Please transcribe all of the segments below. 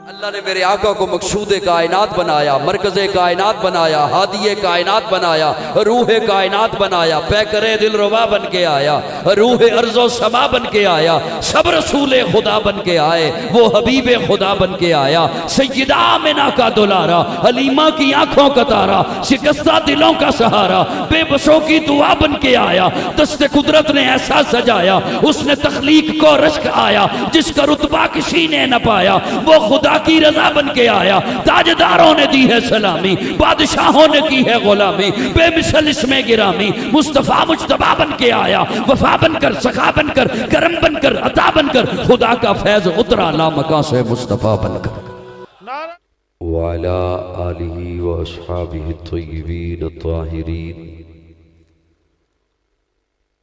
अल्लाह ने मेरे आका को मकसूद कायनात बनाया, मरकज़ कायनात बनाया, हादिये कायनात बनाया, रूह कायनात बनाया, पैकरे दिल रुबा बन के आया, रूह अर्ज़ो समा बन के आया, सब रसूल खुदा बन के आए, वो हबीब खुदा बन के आया, सैयदा आमिना का दुलारा, हलीमा की आंखों का तारा, शिकस्ता दिलों का सहारा, बेबसों की दुआ बन के आया। दस्ते कुदरत ने ऐसा सजाया, उसने तख्लीक को रश्क आया, जिसका रुतबा किसी ने न पाया, वो खुदा की रजा बन के आया। ताजदारों ने दी है सलामी, बादशाहों ने की है गुलामी, बेमिसल इसमें गिरामी, मुस्तफा मुज्तबा बन के आया। वफा बनकर, सखा बनकर, करम बनकर, अता बनकर, खुदा का फैज उतरा लामका से मुस्तफा बनकर। वाला आलिही व अस्हाबिही तय्यबीन ताहिरीन,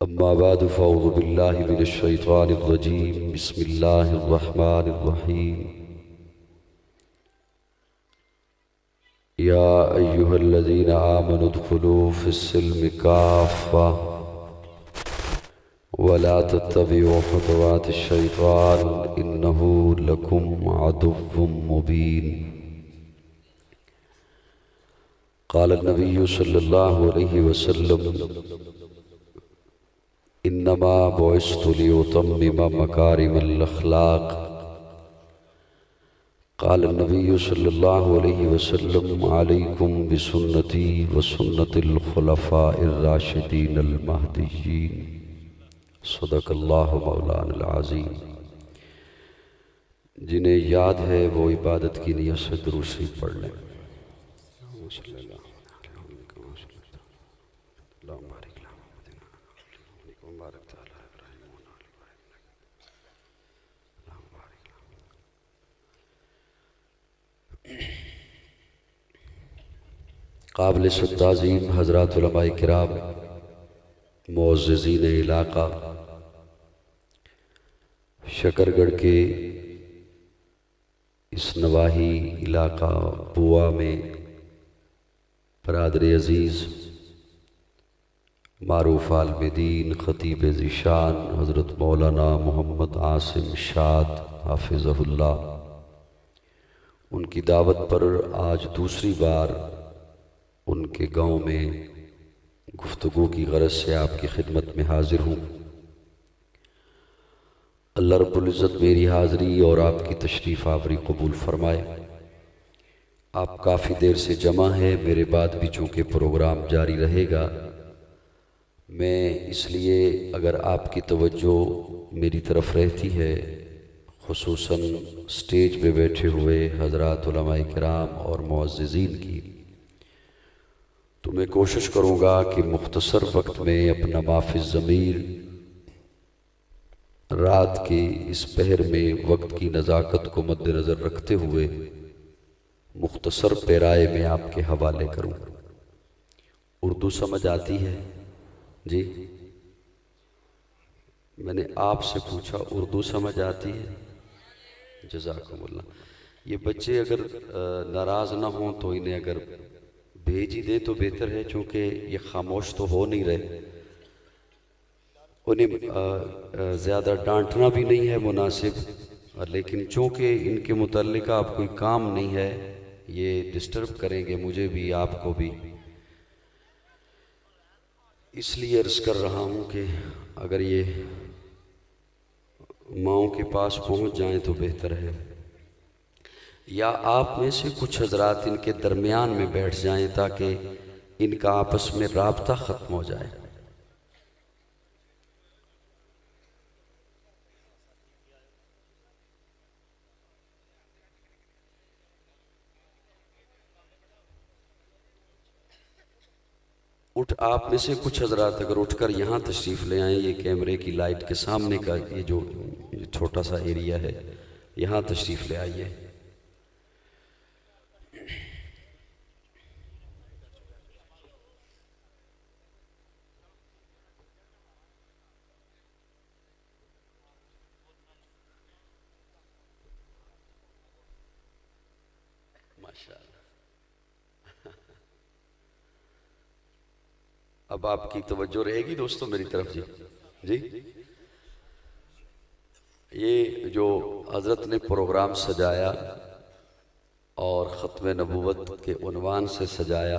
अम्मा बाद फ़अऊज़ु बिल्लाहि मिनश शैतानिर रजीम, बिस्मिल्लाहिर रहमानिर रहीम। या अय्युहल्लज़ीना आमनु उद्खुलू फ़िस्सिल्मि काफ़्फ़ा वला तत्तबिऊ खुतवातिश शैतान इन्नहू लकुम अदुव्वुम मुबीन। क़ाल नबिय्यु सल्लल्लाहु अलैहि वसल्लम इन्नमा बुइस्तु लिउतम्मिम मकारिमल अख़लाक़। क़ाल नबिय्यु सल्लल्लाहु अलैहि वसल्लम अलैकुम बिसुन्नती व सुन्नतिल खुलफ़ाइर राशिदीनल महदिय्यीन। सदक़ल्लाहु मौलानल अज़ीम। जिन्हें याद है वो इबादत की नियत से दुरूद शरीफ पढ़ लें। काबिल ताज़ीम हज़रात उलमाए किराम, मुअज़्ज़िज़ीन इलाक़ा, शकरगढ़ के इस नवाही इलाक़ा बुआ में बरादर अज़ीज़ मारूफ़ आलिम-ए-दीन ख़तीब ज़ीशान हज़रत मौलाना मोहम्मद आसिम शाद हाफ़िज़हुल्लाह, उनकी दावत पर आज दूसरी बार उनके गांव में गुफ्तगू की गरज से आपकी खिदमत में हाजिर हूँ। अल्लाह रब्बुल इज़्ज़त मेरी हाज़री और आपकी तशरीफ़ आवरी कबूल फरमाए। आप काफ़ी देर से जमा है, मेरे बाद भी चूँकि प्रोग्राम जारी रहेगा, मैं इसलिए अगर आपकी तवज्जो मेरी तरफ रहती है, खुसूसन स्टेज पे बैठे हुए हज़रात उलमाए किराम और मुअज़्ज़िज़ीन की, तो मैं कोशिश करूँगा कि मुख्तसर वक्त में अपना माफ़िज़ ज़मीर रात के इस पहर में वक्त की नज़ाकत को मद्देनज़र रखते हुए मुख्तसर पैराए में आपके हवाले करूँ। उर्दू समझ आती है जी? मैंने आपसे पूछा उर्दू समझ आती है? जज़ाकुमुल्लाह। ये बच्चे अगर नाराज़ ना हों तो इन्हें अगर भेज ही दे तो बेहतर है, चूँकि ये खामोश तो हो नहीं रहे। उन्हें ज़्यादा डांटना भी नहीं है मुनासिब, लेकिन चूँकि इनके मुतल्लिक़ आप कोई काम नहीं है, ये डिस्टर्ब करेंगे मुझे भी आपको भी, इसलिए अर्ज़ कर रहा हूँ कि अगर ये माओं के पास पहुँच जाएं तो बेहतर है, या आप में से कुछ हजरात इनके दरमियान में बैठ जाएं ताकि इनका आपस में राब्ता ख़त्म हो जाए। आप में से कुछ हजरात अगर उठकर यहाँ तशरीफ़ ले आएँ, ये कैमरे की लाइट के सामने का ये जो छोटा सा एरिया है, यहाँ तशरीफ़ ले आइए। अब आपकी तवज्जो रहेगी दोस्तों मेरी तरफ जी। जी ये जो हजरत ने प्रोग्राम सजाया और ख़त्म नबूवत के उन्वान से सजाया,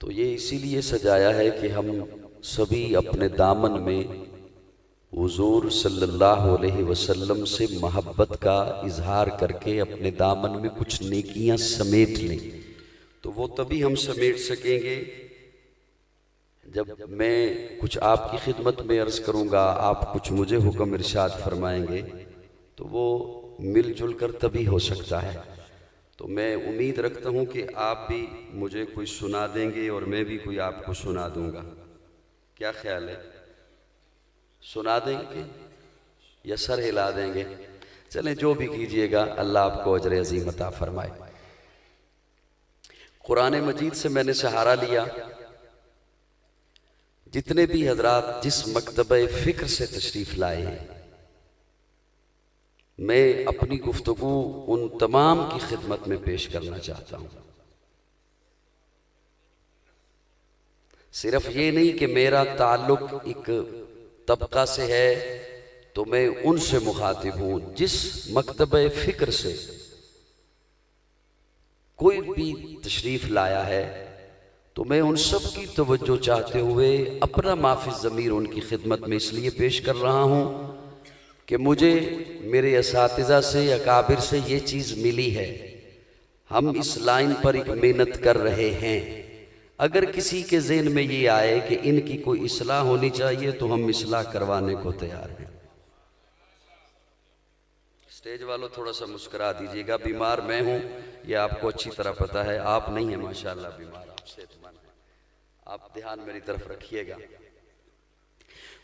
तो ये इसीलिए सजाया है कि हम सभी अपने दामन में हुज़ूर सल्लल्लाहु अलैहि वसल्लम से मोहब्बत का इजहार करके अपने दामन में कुछ नेकियां समेट लें। तो वो तभी हम समेट सकेंगे जब मैं कुछ आपकी खिदमत में अर्ज़ करूँगा, आप कुछ मुझे हुक्म इरशाद फरमाएंगे, तो वो मिलजुल कर तभी हो सकता है। तो मैं उम्मीद रखता हूँ कि आप भी मुझे कोई सुना देंगे और मैं भी कोई आपको सुना दूँगा। क्या ख्याल है? सुना देंगे या सर हिला देंगे? चलें, जो भी कीजिएगा, अल्लाह आपको अजर अज़ीम अता फरमाए। कुरान मजीद से मैंने सहारा लिया। जितने भी हजरात जिस मकतबे फ़िक्र से तशरीफ़ लाए हैं, मैं अपनी गुफ्तगू उन तमाम की खिदमत में पेश करना चाहता हूँ। सिर्फ ये नहीं कि मेरा ताल्लुक एक तबका से है तो मैं उनसे मुखातिब हूँ। जिस मकतबे फ़िक्र से कोई भी तशरीफ़ लाया है, तो मैं उन सब की तवज्जो चाहते हुए अपना माफी ज़मीर उनकी खिदमत में इसलिए पेश कर रहा हूँ कि मुझे मेरे असातिज़ा से, अकाबिर से ये चीज़ मिली है। हम इस लाइन पर एक मेहनत कर रहे हैं। अगर किसी के ज़हन में ये आए कि इनकी कोई इस्लाह होनी चाहिए, तो हम इस्लाह करवाने को तैयार हैं। स्टेज वालों थोड़ा सा मुस्कुरा दीजिएगा। बीमार मैं हूँ, ये आपको अच्छी तरह पता है। आप नहीं हैं माशाल्लाह बीमार, आप सेहतमंद हैं। आप ध्यान मेरी तरफ रखिएगा।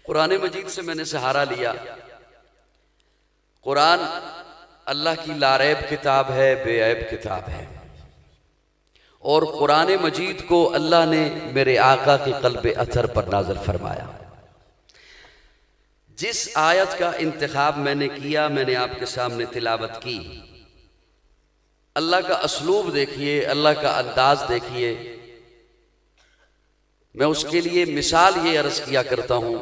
कुरान मजीद से मैंने सहारा लिया। कुरान अल्लाह की लारैब किताब है, बेऐब किताब है। और कुरान मजीद को अल्लाह ने मेरे आका के क़ल्ब अतर पर नाज़िल फरमाया। जिस आयत का इंतखाब मैंने किया, मैंने आपके सामने तिलावत की। अल्लाह का असलूब देखिए, अल्लाह का अंदाज देखिए। मैं उसके लिए मिसाल ये अर्ज किया करता हूं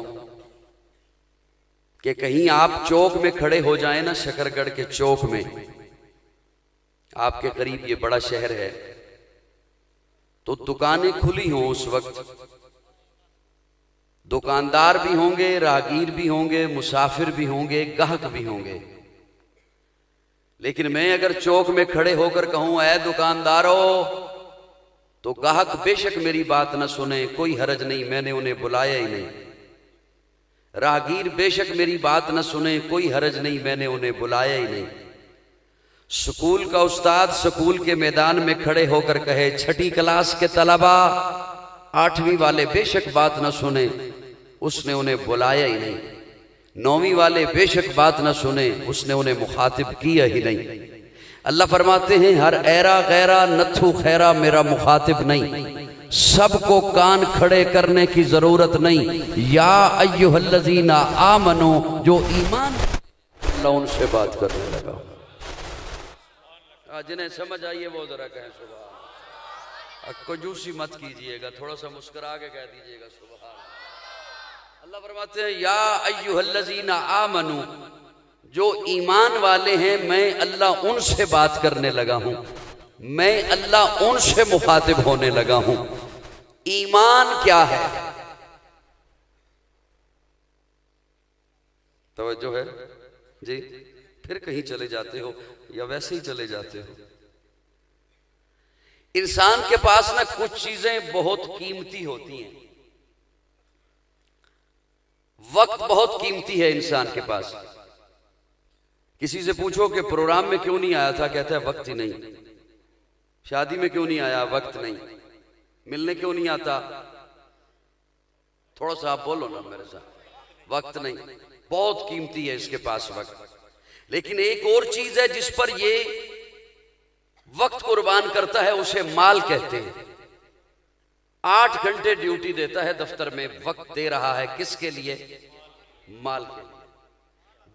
कि कहीं आप चौक में खड़े हो जाएं ना, शकरगढ़ के चौक में, आपके करीब ये बड़ा शहर है, तो दुकानें खुली हों उस वक्त, दुकानदार भी होंगे, राहगीर भी होंगे, मुसाफिर भी होंगे, गाहक भी होंगे। लेकिन मैं अगर चौक में खड़े होकर कहूं ऐ दुकानदारों, तो गाहक बेशक मेरी बात न सुने, कोई हरज नहीं, मैंने उन्हें बुलाया ही नहीं। राहगीर बेशक मेरी बात न सुने, कोई हरज नहीं, मैंने उन्हें बुलाया ही नहीं। स्कूल का उस्ताद स्कूल के मैदान में खड़े होकर कहे छठी क्लास के तलबा, 8वीं वाले बेशक बात न सुने, उसने उन्हें बुलाया ही नहीं। 9वीं वाले बेशक बात न सुने, उसने उन्हें मुखातिब किया ही नहीं। अल्लाह फरमाते हैं हर ऐरा गैरा नथु खैरा मेरा मुखातिब नहीं, सबको कान खड़े करने की जरूरत नहीं। या अय्युहल्लज़ीना आमनो, जो ईमान, अल्लाह उनसे बात करने लगा। जिन्हें समझ आइए वो जरा कहें सुभान। कंजूसी मत कीजिएगा, थोड़ा सा मुस्कुरा के कह दीजिएगा सुभान। अल्लाह फरमाते हैं या अय्युहल्लज़ीना आमनु, जो ईमान वाले हैं, मैं अल्लाह उनसे बात करने लगा हूं, मैं अल्लाह उनसे मुखातिब होने लगा हूं। ईमान क्या है? तवज्जो है जी? फिर कहीं चले जाते हो या वैसे ही चले जाते हो? इंसान के पास ना कुछ चीजें बहुत कीमती होती हैं। वक्त बहुत कीमती है इंसान के पास। किसी से पूछो कि प्रोग्राम में क्यों नहीं आया था, कहता है वक्त ही नहीं। शादी में क्यों नहीं आया, वक्त नहीं। मिलने क्यों नहीं आता, थोड़ा सा आप बोलो ना मेरे साथ, वक्त नहीं। बहुत कीमती है इसके पास वक्त। लेकिन एक और चीज है जिस पर ये वक्त कुर्बान करता है, उसे माल कहते हैं। 8 घंटे ड्यूटी देता है दफ्तर में, वक्त दे रहा है किसके लिए? माल के लिए।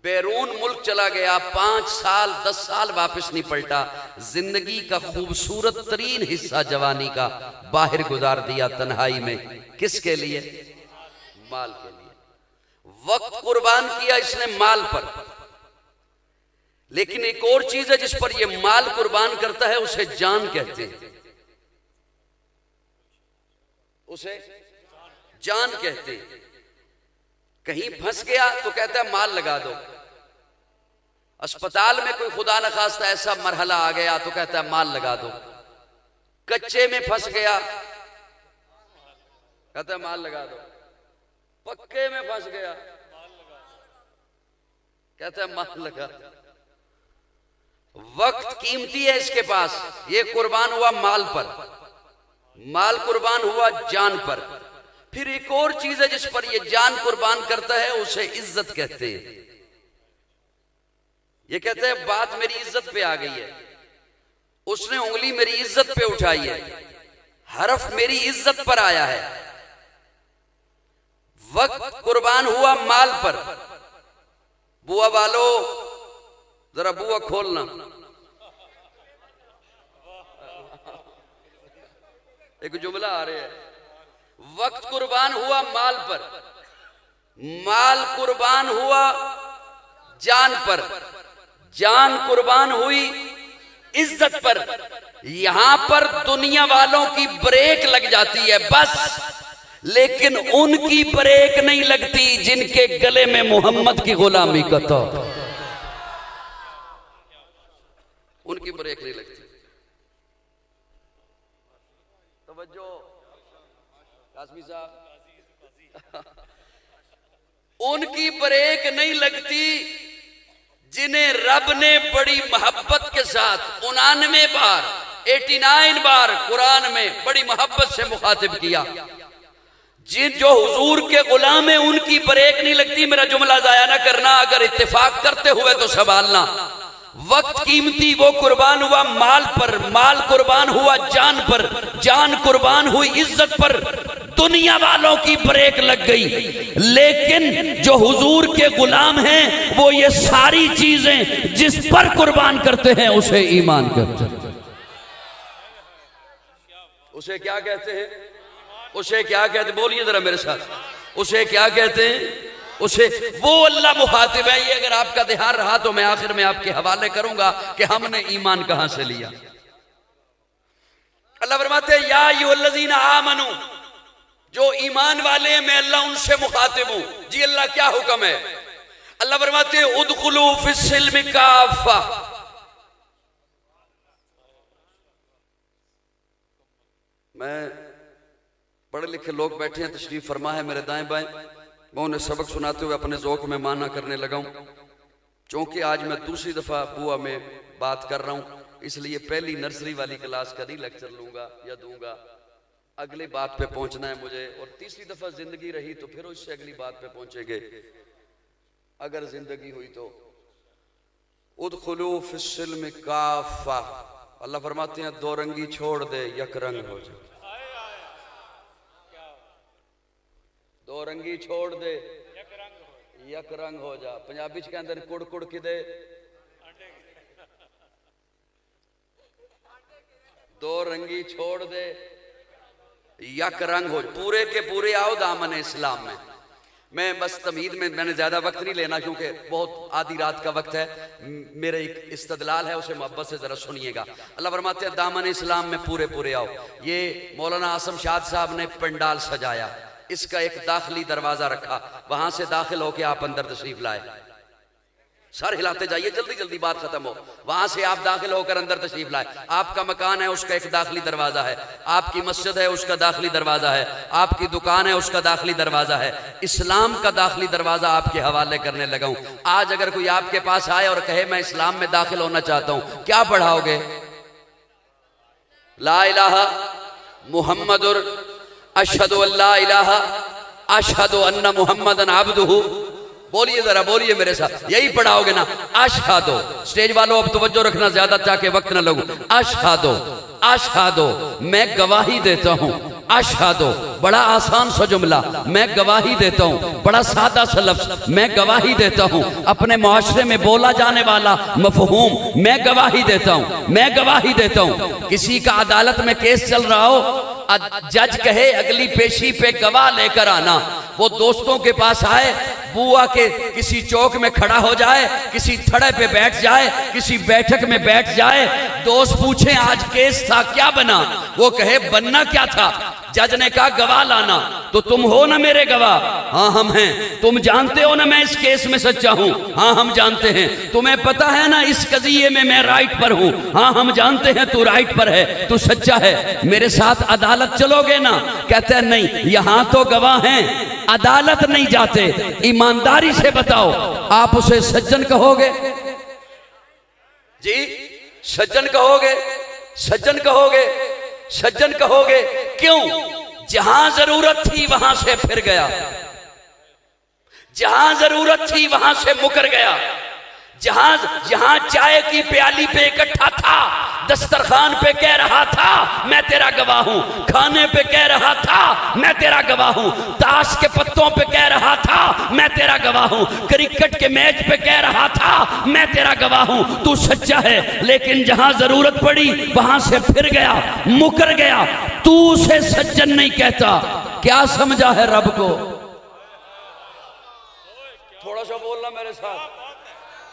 बैरून मुल्क चला गया, 5 साल 10 साल वापस नहीं पलटा, जिंदगी का खूबसूरत तरीन हिस्सा जवानी का बाहर गुजार दिया तन्हाई में, किसके लिए? माल के लिए। वक्त कुर्बान किया इसने माल पर। लेकिन एक और चीज है जिस पर ये माल कुर्बान करता है, उसे जान कहते हैं, उसे जान कहते हैं। कहीं फंस गया तो कहता है माल लगा दो। अस्पताल में कोई खुदा न खास्ता ऐसा मरहला आ गया तो कहता है माल लगा दो। कच्चे में फंस गया कहता है माल लगा दो। पक्के में फंस गया कहता है माल लगा दो। वक्त कीमती है इसके पास, ये कुर्बान हुआ माल पर, माल कुर्बान हुआ जान पर। फिर एक और चीज है जिस पर ये जान कुर्बान करता है, उसे इज्जत कहते हैं। ये कहते हैं बात मेरी इज्जत पे आ गई है, उसने उंगली मेरी इज्जत पे उठाई है, हरफ मेरी इज्जत पर आया है। वक्त कुर्बान हुआ माल पर। बुआ वालो जरा बुआ खोलना, एक जुमला आ रहा है। वक्त कुर्बान हुआ माल पर, माल कुर्बान हुआ जान पर, जान कुर्बान हुई इज्जत पर। यहां पर दुनिया वालों की ब्रेक लग जाती है बस, लेकिन उनकी ब्रेक नहीं लगती जिनके गले में मोहम्मद की गुलामी का तो, उनकी ब्रेक नहीं लगती। तवज्जो कासमी साहब, उनकी ब्रेक नहीं लगती जिन्हें रब ने बड़ी मोहब्बत के साथ 89 बार 89 बार कुरान में बड़ी मोहब्बत से मुखातिब किया। जिन जो हुजूर के गुलाम है उनकी ब्रेक नहीं लगती। मेरा जुमला जाया ना करना, अगर इत्तेफाक करते हुए तो संभालना। वक्त कीमती, वो कुर्बान हुआ माल पर, माल कुर्बान हुआ जान पर, जान कुर्बान हुई इज्जत पर। दुनिया वालों की ब्रेक लग गई, लेकिन जो हुजूर के गुलाम हैं वो ये सारी चीजें जिस पर कुर्बान करते हैं उसे ईमान कहते हैं। उसे क्या कहते हैं? उसे क्या कहते? बोलिए जरा मेरे साथ, उसे क्या कहते हैं? उसे वो अल्लाह मुखातिब है। ये अगर आपका ध्यान रहा तो मैं आखिर में आपके हवाले करूंगा कि हमने ईमान कहां से लिया। अल्लाह फरमाते हैं या अय्युहल्लज़ीना आमनू, जो ईमान वाले हैं मैं अल्लाह उनसे मुखातिब हूं। जी अल्लाह क्या हुक्म है? अल्लाह फरमाते हैं उदखुलू फिस्सिल्मि काफ़ा, मैं पढ़े लिखे लोग बैठे हैं, तशरीफ फरमा है मेरे दाएं बाएं, मैं उन्हें सबक सुनाते हुए अपने ज़ौक़ में माना करने लगा हूं। चूंकि आज मैं दूसरी दफ़ा बुआ में बात कर रहा हूं, इसलिए पहली नर्सरी वाली क्लास का नहीं लेक्चर लूंगा या दूंगा, अगली बात पे पहुंचना है मुझे। और तीसरी दफ़ा जिंदगी रही तो फिर उससे अगली बात पे पहुंचेंगे, अगर जिंदगी हुई तो। उदखुलू फिस्सिल्मि काफ़ा, अल्लाह फरमाते हैं दो रंगी छोड़ दे, यक रंग हो जा। दो रंगी छोड़ दे, यक रंग हो जा। पंजाबी के अंदर कुड़ कुड़ कि दे, दो रंगी छोड़ दे, यक रंग हो। पूरे के पूरे आओ दामन इस्लाम में। मैं बस तमहीद में मैंने ज्यादा वक्त नहीं लेना क्योंकि बहुत आधी रात का वक्त है। मेरे एक इस्तदलाल है, उसे मोहब्बत से जरा सुनिएगा। अल्लाह फरमाते हैं दामन इस्लाम में पूरे पूरे आओ। ये मौलाना आसम शाद साहब ने पंडाल सजाया, इसका एक दाखिली दरवाजा रखा, वहां से दाखिल होके आप अंदर तशरीफ लाए। सर हिलाते जाइए, जल्दी जल्दी बात खत्म हो। वहां से आप दाखिल होकर अंदर तशरीफ लाए। आपका मकान है, उसका एक दाखिली दरवाजा है। आपकी मस्जिद है, उसका दाखिली दरवाजा है। आपकी दुकान है, उसका दाखिली दरवाजा है। इस्लाम का दाखिली दरवाजा आपके हवाले करने लगा हूं। आज अगर कोई आपके पास आए और कहे मैं इस्लाम में दाखिल होना चाहता हूं, क्या पढ़ाओगे? ला इलाहा मुहम्मदुर अशहदु अल्ला इलाहा अशहदु अन्ना मुहम्मदन अब्दुहु। बोलिए जरा, बोलिए मेरे साथ, यही पढ़ाओगे ना? अशहदु। स्टेज वालों अब तवज्जो रखना, ज्यादा ताकि वक्त ना लगू। अशहदु, अशहदु, मैं गवाही देता हूं। अशहदु, बड़ा आसान सा जुमला, मैं गवाही देता हूं। बड़ा सादा सा लफ्ज, मैं गवाही देता हूं। अपने मुआशरे में बोला जाने वाला मफहूम, मैं गवाही देता हूं, मैं गवाही देता हूं। किसी का अदालत में केस चल रहा हो, जज कहे अगली पेशी पे गवाह लेकर आना। वो दोस्तों के पास आए, बुआ के किसी चौक में खड़ा हो जाए, किसी थड़े पे बैठ जाए, किसी बैठक में बैठ जाए। दोस्त पूछे आज केस था क्या बना? वो कहे बनना क्या था? जज ने कहा गवाह लाना। तो तुम हो ना मेरे गवाह? हाँ हम हैं। तुम जानते हो ना मैं इस केस में सच्चा हूं? हाँ हम जानते हैं। तुम्हें पता है ना इस कजिए में मैं राइट पर हूं? हाँ हम जानते हैं तू राइट पर है, तू सच्चा है। मेरे साथ अदालत चलोगे ना? कहते हैं नहीं, यहां तो गवाह हैं, अदालत नहीं जाते। ईमानदारी से बताओ, आप उसे सज्जन कहोगे? जी सज्जन कहोगे? सज्जन कहोगे? सज्जन कहोगे? क्यों? जहां जरूरत थी वहां से फिर गया, जहां जरूरत थी वहां से मुकर गया। जहां चाय की प्याली पे इकट्ठा था, दस्तरखान पे कह रहा था मैं तेरा गवाह हूं, खाने पे कह रहा था मैं तेरा गवाह हूं, ताश के पत्तों पे कह रहा था मैं तेरा गवाह हूं, क्रिकेट के मैच पे कह रहा था मैं तेरा गवाह हूं। तू सच्चा है, लेकिन जहां जरूरत पड़ी वहां से फिर गया, मुकर गया। तू उसे सज्जन नहीं कहता। क्या समझा है रब को? थोड़ा सा बोलना मेरे साथ।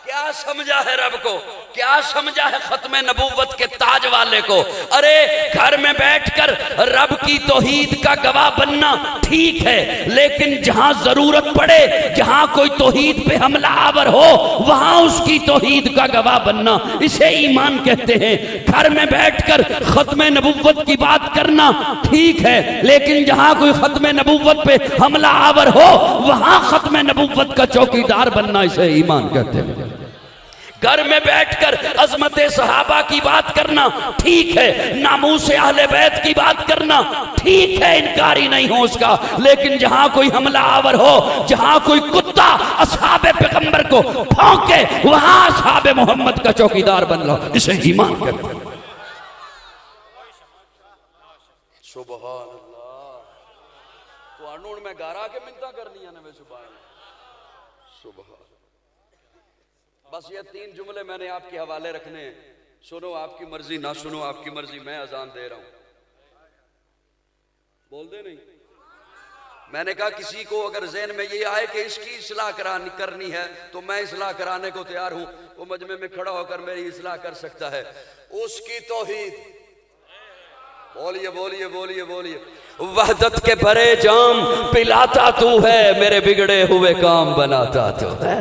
क्या समझा है रब को? क्या समझा है खत्मे नबूवत के ताज वाले को? अरे घर में बैठकर रब की तौहीद का गवाह बनना ठीक है, लेकिन जहां जरूरत पड़े, जहां कोई तौहीद पे हमला आवर हो, वहां उसकी तौहीद का गवाह बनना, इसे ईमान कहते हैं। घर में बैठकर खत्मे नबूवत की बात करना ठीक है, लेकिन जहां कोई खत्मे नबूवत पे हमला आवर हो, वहां खत्मे नबूवत का चौकीदार बनना, इसे ईमान कहते हैं। घर में बैठकर अजमत सहाबा की बात करना ठीक है, नामूस अहले बैत की बात करना ठीक है, इनकारी नहीं हो उसका, लेकिन जहां कोई हमला आवर हो, जहां कोई कुत्ता असहाबे पैगंबर को भौंके, वहां असहाबे मोहम्मद का चौकीदार बन लो, इसे ईमान करते हैं। सुभान अल्लाह। तो अनून में गारा के मिन्नता करनी है ना, सुभान सुभान। बस ये 3 जुमले मैंने आपके हवाले रखने हैं। सुनो आपकी मर्जी, ना सुनो आपकी मर्जी। मैं अजान दे रहा हूं, बोल दे नहीं। मैंने कहा किसी को अगर ज़हन में ये आए कि इसकी इस्लाह करनी है तो मैं इस्लाह कराने को तैयार हूं। वो मजमे में खड़ा होकर मेरी इस्लाह कर सकता है। उसकी तौहीद, बोलिए बोलिए बोलिए बोलिए। वहदत के भरे जाम पिलाता तू है, मेरे बिगड़े हुए काम बनाता तू है।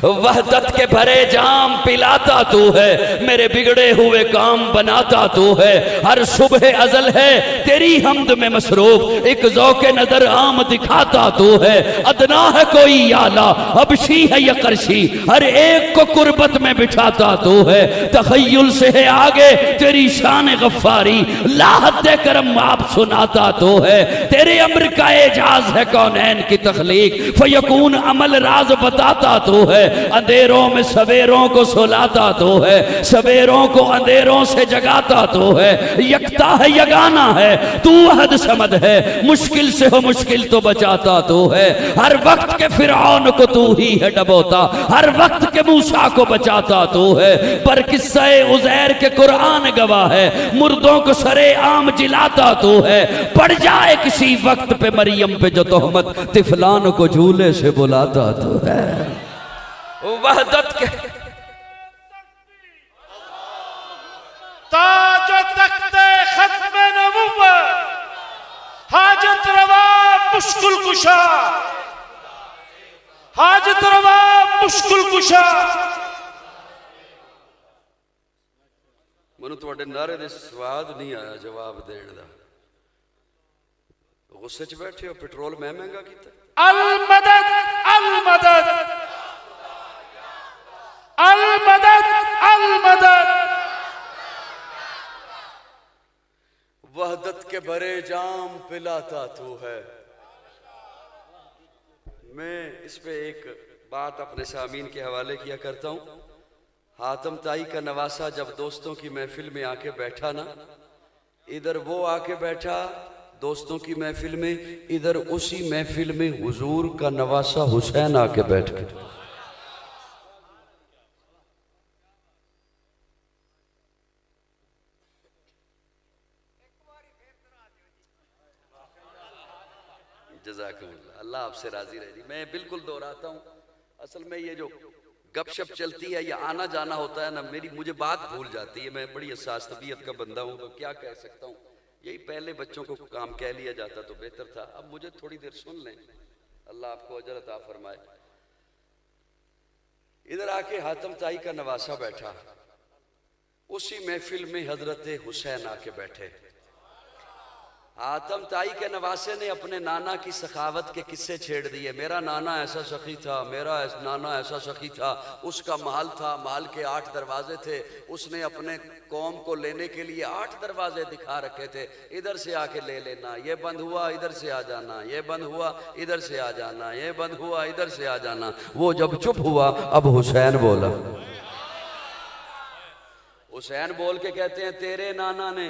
वहदत के भरे जाम पिलाता तू है, मेरे बिगड़े हुए काम बनाता तू है। हर सुबह अजल है तेरी हमद में मसरूफ, एक ज़ौक़े नजर आम दिखाता तू है। अदना है कोई याला, हबशी है या करशी, हर एक को कुर्बत में बिठाता तू है। तखय्युल से है आगे तेरी शान गफ्फारी, लाहत करम आप सुनाता तो है। तेरे अम्र का एजाज है कौनैन की तख्लीक, फयकून अमल राज बताता तो है। अंधेरों में सवेरों को सुलाता तो है, सवेरों को अंधेरों से जगाता तो है। यकता है यगाना है, तू अहद समद है, मुश्किल से हो मुश्किल तो बचाता तो है। हर वक्त के फिरौन को तू ही है डबोता, हर वक्त के मूसा को बचाता तो है। पर किस्सा उज़ैर के कुरान गवाह है, मुर्दों को सरे आम जिलाता तो है। पड़ जाए किसी वक्त पे मरियम पे जो तोहमत, तिफलान को झूले से बुलाता तो है। वहदत के ताज तख्ते खत्मे नबुव्वत, हाजत रवा मुश्किल कुशा, हाजत रवा मुश्किल कुशा। ਮੈਨੂੰ ਤੁਹਾਡੇ ਨਾਰੇ ਦੇ ਸਵਾਦ ਨਹੀਂ ਆਇਆ ਜਵਾਬ ਦੇਣ ਦਾ। ਗੁੱਸੇ 'ਚ ਬੈਠੇ ਹੋ, ਪੈਟਰੋਲ ਮੈਂ ਮਹਿੰਗਾ ਕੀਤਾ। अल मदद अल मदद अल मदद अल मदद। वहदत के भरे जाम पिलाता तू है। मैं इस पे एक बात अपने सामीन के हवाले किया करता हूँ। हातम ताई का नवासा जब दोस्तों की महफिल में आके बैठा ना, इधर वो आके बैठा दोस्तों की महफिल में, इधर उसी महफिल में हुजूर का नवासा हुसैन आके बैठ गया। जज़ाकुमुल्लाह, अल्लाह आपसे राजी रहे जी। मैं बिल्कुल दोहराता हूँ, असल में ये जो गपशप चलती है या आना जाना होता है ना, मुझे बात भूल जाती है। मैं बड़ी हसास तबीयत का बंदा हूँ, तो क्या कह सकता हूँ। यही पहले बच्चों को काम कह लिया जाता तो बेहतर था। अब मुझे थोड़ी देर सुन लें, अल्लाह आपको अजर अता फरमाए। इधर आके हातम ताई का नवासा बैठा, उसी महफिल में हजरत हुसैन आके बैठे। हातम ताई के नवासे ने अपने नाना की सखावत के किस्से छेड़ दिए। मेरा नाना ऐसा सखी था, मेरा नाना ऐसा सखी था, उसका महल था, महल के 8 दरवाजे थे, उसने अपने कौम को लेने के लिए 8 दरवाजे दिखा रखे थे। इधर से आके ले लेना, ये बंद हुआ इधर से आ जाना, ये बंद हुआ इधर से आ जाना, ये बंद हुआ इधर से आ जाना। वो जब चुप हुआ, अब हुसैन बोला। हुसैन बोल के कहते हैं, तेरे नाना ने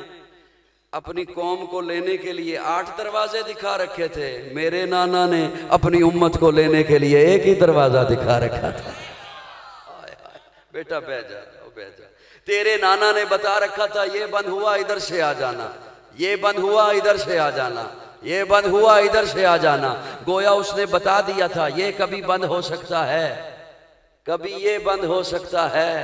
अपनी कौम को लेने के लिए 8 दरवाजे दिखा रखे थे, मेरे नाना ने अपनी उम्मत को लेने के लिए एक ही दरवाजा दिखा रखा था। आय आय, बेटा बह जा, बह जा। तेरे नाना ने बता रखा था, ये बंद हुआ इधर से आ जाना, ये बंद हुआ इधर से आ जाना, ये बंद हुआ इधर से आ जाना। गोया उसने बता दिया था, ये कभी बंद हो सकता है, कभी ये बंद हो सकता है,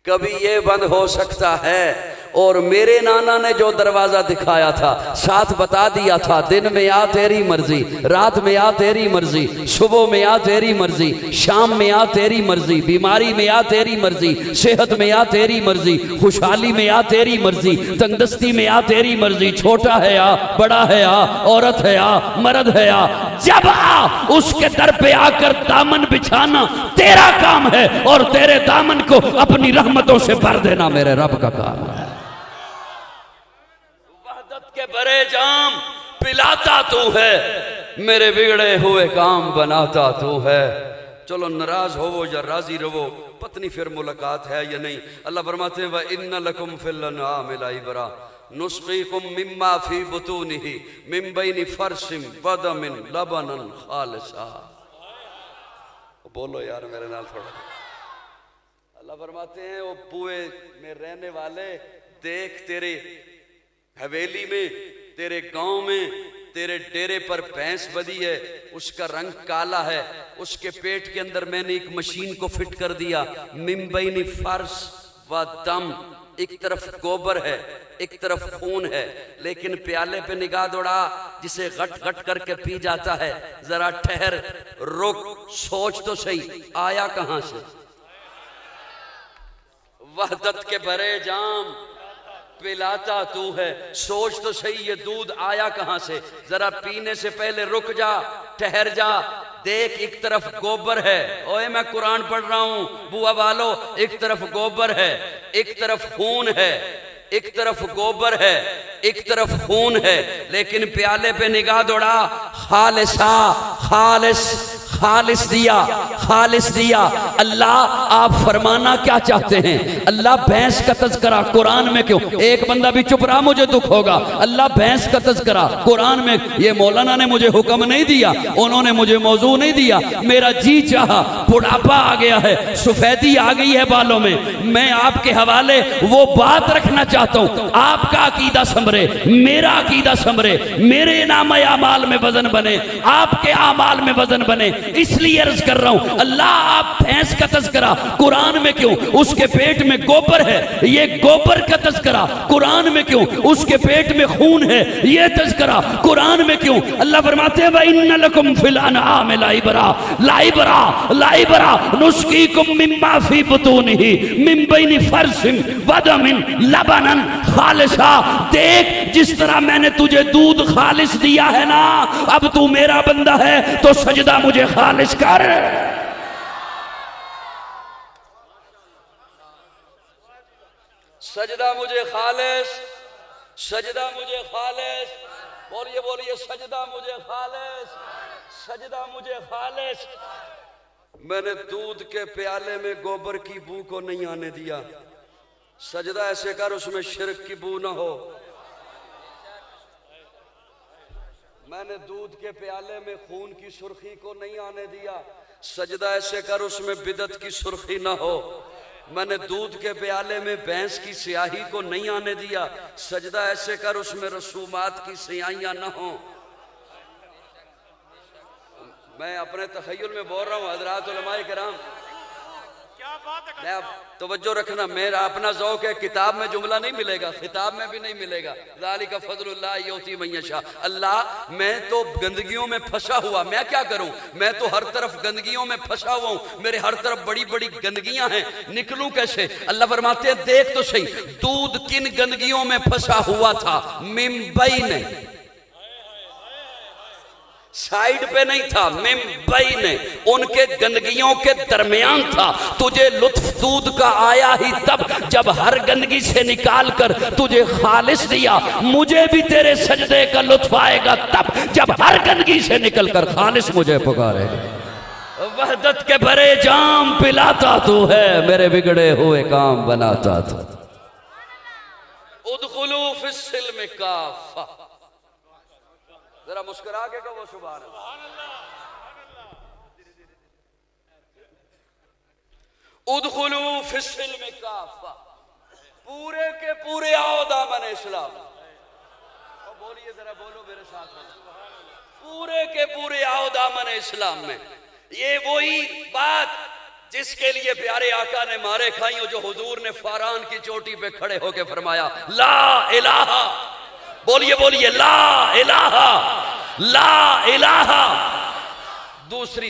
कभी ये बंद हो सकता है। और मेरे नाना ने जो दरवाजा दिखाया था, साथ बता दिया था, दिन में आ तेरी मर्जी, रात में आ तेरी मर्जी, सुबह में आ तेरी मर्जी, शाम में आ तेरी मर्जी, बीमारी में आ तेरी मर्जी, सेहत में आ तेरी मर्जी, खुशहाली में आ तेरी मर्जी, तंगदस्ती में आ तेरी मर्जी, छोटा है आ, बड़ा है आ, औरत है आ, मर्द है आ, जब आ उसके दर पे आकर दामन बिछाना तेरा काम है, और तेरे दामन को अपनी रहमतों से भर देना मेरे रब का काम है। के बड़े जाम पिलाता तू है, मेरे बिगड़े हुए काम बनाता तू है। चलो नाराज होवो या राजी रहो, पत्नी फिर मुलाकात है या नहीं। अल्लाह फरमाते हैं, व इन्ना लकुम फिल अनआम इबरा नुस्कीकुम मिम्मा फी बुतूनिही मिन बैनि फरसिम वदमिन लबनन खालिसा। बोलो यार मेरे नाल थोड़ा। अल्लाह फरमाते हैं, वो बुए में रहने वाले, देख तेरे हवेली में, तेरे गांव में, तेरे डेरे पर भैंस बधी है, उसका रंग काला है, उसके पेट के अंदर मैंने एक मशीन को फिट कर दिया। मिन बैनि फर्श व दम, एक तरफ गोबर है, एक तरफ खून है, लेकिन प्याले पे निगाह दौड़ा, जिसे गट गट करके पी जाता है। जरा ठहर, रुक, सोच तो सही, आया कहां से? वहदत के भरे जाम पिलाता तू है, सोच तो सही, ये दूध आया कहां से? जरा पीने से पहले रुक जा, ठहर जा, देख एक तरफ गोबर है। ओए मैं कुरान पढ़ रहा हूं बुआ वालो, एक तरफ गोबर है, एक तरफ खून है, एक तरफ गोबर है, एक तरफ खून है, लेकिन प्याले पे निगाह दौड़ा, खालिसा, खालिस, खालिस दिया, खालिस दिया। अल्लाह आप फरमाना क्या चाहते हैं? अल्लाह भैंस का तज़किरा कुरान में क्यों? एक बंदा भी चुप रहा मुझे दुख होगा। अल्लाह भैंस का तज़किरा कुरान में, ये मौलाना ने मुझे हुक्म नहीं दिया, उन्होंने मुझे मौजू नहीं दिया, मेरा जी चाहा, बुढ़ापा आ गया है, सफेदी आ गई है बालों में, मैं आपके हवाले वो बात रखना चाहता हूं, आपका अकीदा संभरे, मेरा अकीदा संभरे, मेरे नाम आमाल में वजन बने, आपके आमाल में वजन बने। इसलिए अर्ज कर रहा हूं, अल्लाह आप भैंस का तज़किरा कुरान में क्यों? उसके पेट में गोबर है, ये गोबर का तज़किरा कुरान में क्यों? उसके पेट में खून है, ये तज़किरा कुरान में क्यों? अल्लाह फरमाते हैं, व इन्ना लकुम फिल अनआम लाइबरा, लाइबरा, लाइबरा नुस्कीकुम मिम्मा फी बुतूनिही मिन बैनि फरसिन वदमिन लबनन खालिसा। देख जिस तरह मैंने तुझे दूध खालिस दिया है ना, अब तू मेरा बंदा है तो सजदा मुझे खालिस कर। सजदा मुझे खालिस, सजदा मुझे खालिस, बोलिए बोलिए, सजदा मुझे खालिस, सजदा मुझे खालिस। मैंने दूध के प्याले में गोबर की बू को नहीं आने दिया। सजदा ऐसे कर उसमें शिरक की बू ना हो। मैंने दूध के प्याले में खून की सुर्खी को नहीं आने दिया। सजदा ऐसे कर उसमें बिदत की सुर्खी ना हो। मैंने दूध के प्याले में भैंस की स्याही को नहीं आने दिया। सजदा ऐसे कर उसमें रसूमात की स्याहियां न हो। मैं अपने तखय्युल में बोल रहा हूँ हजरात उलमाए किराम, तवज्जो रखना। मेरा अपना ज़ौक़ है, किताब में जुमला नहीं मिलेगा, खिताब में भी नहीं मिलेगा। ज़ालिका फ़ज़लुल्लाह युती मन यशा। अल्लाह मैं तो गंदगियों में फंसा हुआ, मैं क्या करूं? मैं तो हर तरफ गंदगियों में फंसा हुआ हूं, मेरे हर तरफ बड़ी बड़ी गंदगियां हैं, निकलूं कैसे? अल्लाह फरमाते हैं देख तो सही, दूध किन गंदगियों में फंसा हुआ था? मिम्बई ने, साइड पे नहीं था, मिम्बई ने, उनके गंदगियों के दरमियान था। तुझे लुत्फ दूध का आया ही तब जब हर गंदगी से निकाल कर तुझे खालिस दिया। मुझे भी तेरे सजदे का लुत्फ आएगा तब जब हर गंदगी से निकल कर खालिस मुझे पुकारेगा। वहदत के भरे जाम पिलाता तू है, मेरे बिगड़े हुए काम बनाता तू। उदखुलू फिस्सिल्म काफ़ा। जरा मुस्कुरा के कहो सुभान अल्लाह। उदखुलू फिस्सिल्म काफ़ा, पूरे के पूरे आओ दामन इस्लाम। बोलिए जरा, बोलो मेरे साथ, पूरे के पूरे आओ दामन इस्लाम में। ये वही बात जिसके लिए प्यारे आका ने मारे खाई और जो हुजूर ने फारान की चोटी पे खड़े होके फरमाया ला इलाहा। बोलिए बोलिए ला इलाहा, ला इलाहा। दूसरी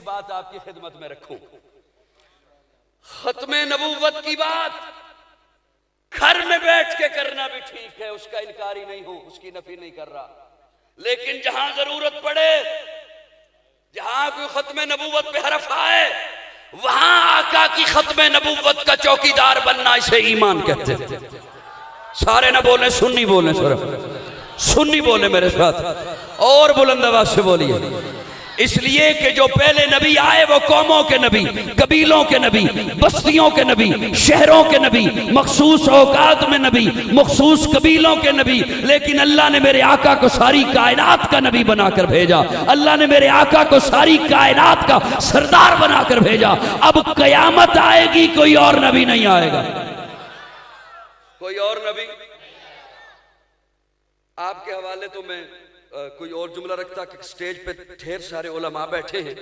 बात आपकी खिदमत में रखूं, खत्मे नबूवत की बात घर में बैठ के करना भी ठीक है, उसका इनकारी नहीं हूं, उसकी नफी नहीं कर रहा। लेकिन जहां जरूरत पड़े, जहां कोई खत्मे नबूवत पे हरफ आए, वहां आका की खत्मे नबूवत का चौकीदार बनना, इसे ईमान कहते हैं। सारे ना बोले, सुन्नी बोले, सुन्नी बोले मेरे साथ, और बुलंद आवाज से बोलिए। इसलिए कि जो पहले नबी आए वो कौमों के नबी, कबीलों के नबी, बस्तियों के नबी, शहरों के नबी, मखसूस औकात में नबी, मखसूस कबीलों के नबी। लेकिन अल्लाह ने मेरे आका को सारी कायनात का नबी बनाकर भेजा। अल्लाह ने मेरे आका को सारी कायनात का सरदार बनाकर भेजा। अब कयामत आएगी, कोई और नबी नहीं आएगा, कोई और नबी। आपके हवाले तो मैं कोई और जुमला रखता कि स्टेज पे ढेर सारे उलमा बैठे हैं,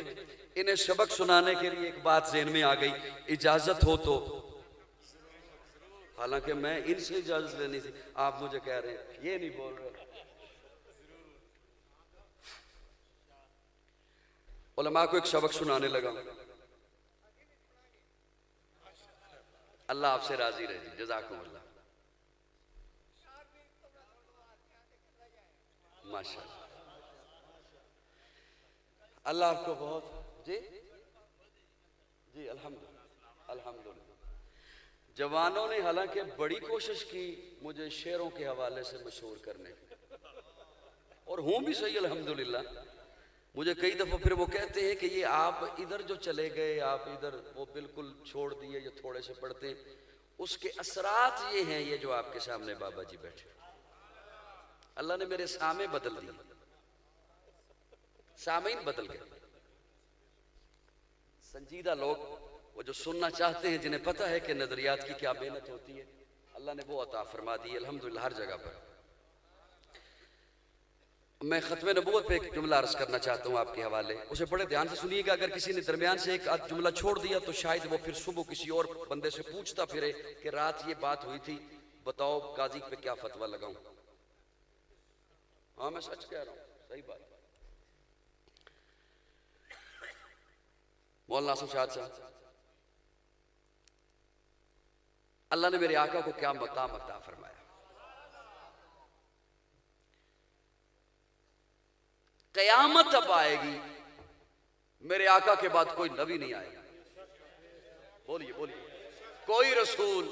इन्हें सबक सुनाने के लिए एक बात ज़हन में आ गई, इजाजत हो तो। हालांकि मैं इनसे इजाजत लेनी थी, आप मुझे कह रहे हैं, ये नहीं बोल रहे। उलमा को एक सबक सुनाने लगा। अल्लाह आपसे राजी रहे, जज़ाकुमुल्लाह। माशाअल्लाह, अल्लाह आपको बहुत जी जी अल्हम्दुलिल्लाह अल्हम्दुलिल्लाह। जवानों ने हालांकि बड़ी कोशिश की मुझे शेरों के हवाले से मशहूर करने की, और हूं भी सही अल्हम्दुलिल्लाह। मुझे कई दफा फिर वो कहते हैं कि ये आप इधर जो चले गए, आप इधर वो बिल्कुल छोड़ दिए, जो थोड़े से पढ़ते, उसके असरात ये हैं, ये जो आपके सामने बाबा जी बैठे, अल्लाह ने मेरे सामे बदल दिए, सामीन बदल गए। संजीदा लोग, वो जो सुनना चाहते हैं, जिन्हें पता है कि नजरियात की क्या मेहनत होती है, अल्लाह ने वो अता फरमा दी अल्हम्दुलिल्लाह हर जगह पर। मैं खत्मे नबूवत पे एक जुमला अर्ज करना चाहता हूँ आपके हवाले, उसे बड़े ध्यान से सुनिएगा। अगर किसी ने दरमियान से एक आध जुमला छोड़ दिया तो शायद वो फिर सुबह किसी और बंदे से पूछता फिरे कि रात ये बात हुई थी, बताओ काजी पे क्या फतवा लगाऊं। हाँ मैं सच कह रहा हूं, सही बात। मौलाना आसिम शाह साहब, अल्लाह ने मेरे आका को क्या मकाम अता फरमाया। कयामत अब आएगी, मेरे आका के बाद कोई नबी नहीं आएगा। बोलिए बोलिए, कोई रसूल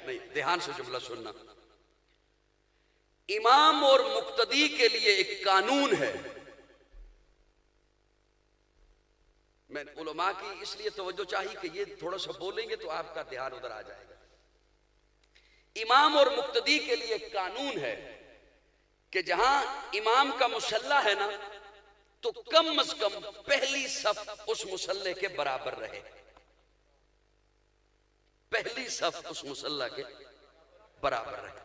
नहीं। ध्यान से जुमला सुनना। इमाम और मुक्तदी के लिए एक कानून है। मैं उलमा की इसलिए तवज्जो चाहिए कि ये थोड़ा सा बोलेंगे तो आपका ध्यान उधर आ जाएगा। इमाम और मुक्तदी के लिए एक कानून है कि जहां इमाम का मुसल्ला है ना, तो कम अज कम पहली सफ उस मुसल्ले के बराबर रहे। पहली सफ उस मुसल्ला के बराबर रहे।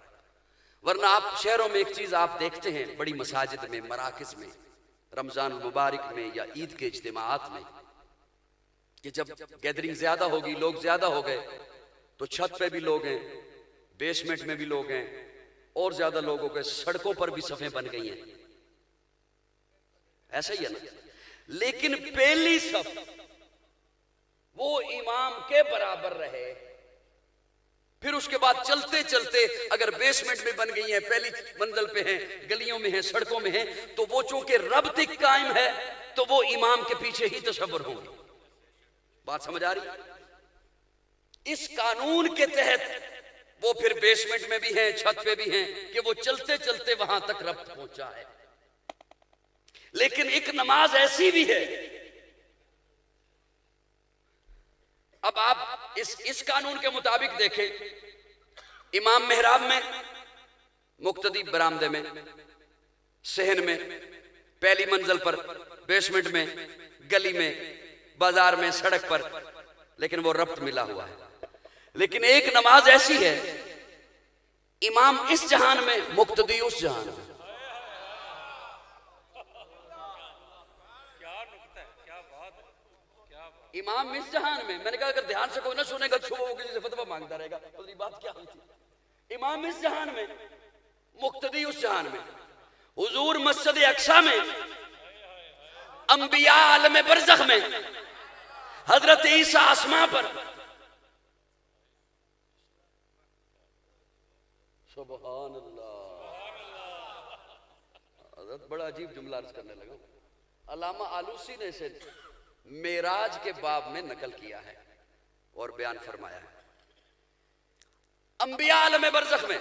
वरना आप शहरों में एक चीज आप देखते हैं, बड़ी मसाजिद में, मराकिज में, रमजान मुबारक में या ईद के इज्तिमाआत में, कि जब गैदरिंग ज्यादा होगी, लोग ज्यादा हो गए, तो छत पे भी लोग हैं, बेसमेंट में भी लोग हैं, और ज्यादा लोग हो गए, सड़कों पर भी सफें बन गई हैं। ऐसा ही है ना। लेकिन पहली सफ वो इमाम के बराबर रहे। फिर उसके बाद चलते चलते अगर बेसमेंट में बन गई है, पहली मंजिल पे हैं, गलियों में हैं, सड़कों में हैं, तो वो चूंकि रब तक कायम है तो वो इमाम के पीछे ही तशव्वुर होंगे। बात समझ आ रही? इस कानून के तहत वो फिर बेसमेंट में भी हैं, छत पे भी हैं, कि वो चलते चलते वहां तक रब पहुंचा है। लेकिन एक नमाज ऐसी भी है, अब आप इस कानून के मुताबिक देखें, इमाम मेहराब में, मुक्तदी बरामदे में, सहन में, पहली मंजिल पर, बेसमेंट में, गली में, बाजार में, सड़क पर, लेकिन वो रब्त मिला हुआ है। लेकिन एक नमाज ऐसी है, इमाम इस जहान में, मुक्तदी उस जहान में। इमाम इस जहान में, मैंने कहा अगर ध्यान से कोई ना सुनेगा सुबह वो किसी से फतवा मांगता रहेगा, तो बात क्या हुई थी? इमाम इस जहान में, मुक्तदी उस जहान में। हुजूर मस्जिद अक्सा में, अंबिया आलम बरज़ख में, हजरत ईसा आसमां पर। सुभान अल्लाह। हजरत बड़ा अजीब जुमला अर्ज करने लगा। अल्लामा आलूसी ने इसे मेराज के बाब में नकल किया है और बयान फरमाया है। अंबिया आलम बरज़ख में,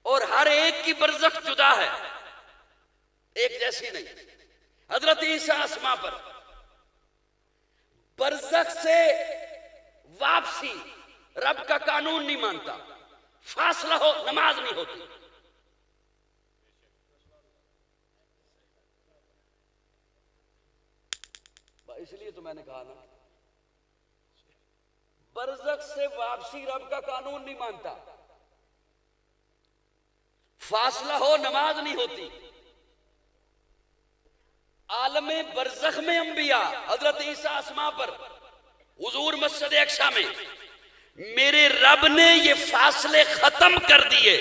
और हर एक की बरज़ख जुदा है, एक जैसी नहीं। हजरत ईसा आसमां पर, बरज़ख से वापसी रब का कानून नहीं मानता, फासला हो नमाज नहीं होती। इसलिए तो मैंने कहा ना, बरज़ख से वापसी रब का कानून नहीं मानता, फासला हो नमाज नहीं होती। आलमे बरज़ख में अंबिया, हजरत ईसा आसमां पर, हुजूर मस्जिद अक्सा में, मेरे रब ने ये फासले खत्म कर दिए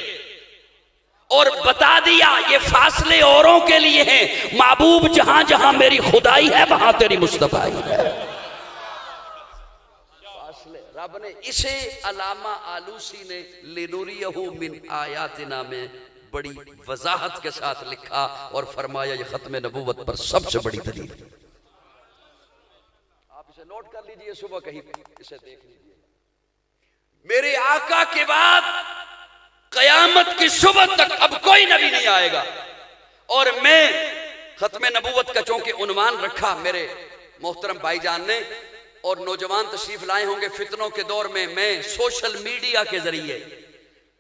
और बता दिया ये फासले औरों के लिए हैं। महबूब जहां जहां मेरी खुदाई है वहां तेरी मुस्तफाई है। फासले रब ने, इसे अलामा आलूसी ने लिनुरियहु मिन आयातिना में बड़ी वजाहत के साथ लिखा और फरमाया ये खत्म नबूवत पर सबसे बड़ी दलील है। आप इसे नोट कर लीजिए, सुबह कहीं इसे देख लीजिए। मेरे आका के बाद कयामत की सुबह तक अब कोई नबी नहीं आएगा। और मैं खत्म नबूवत का चूंकि उन्वान रखा मेरे मोहतरम भाईजान ने, और नौजवान तशरीफ लाए होंगे फितनों के दौर में, मैं सोशल मीडिया के जरिए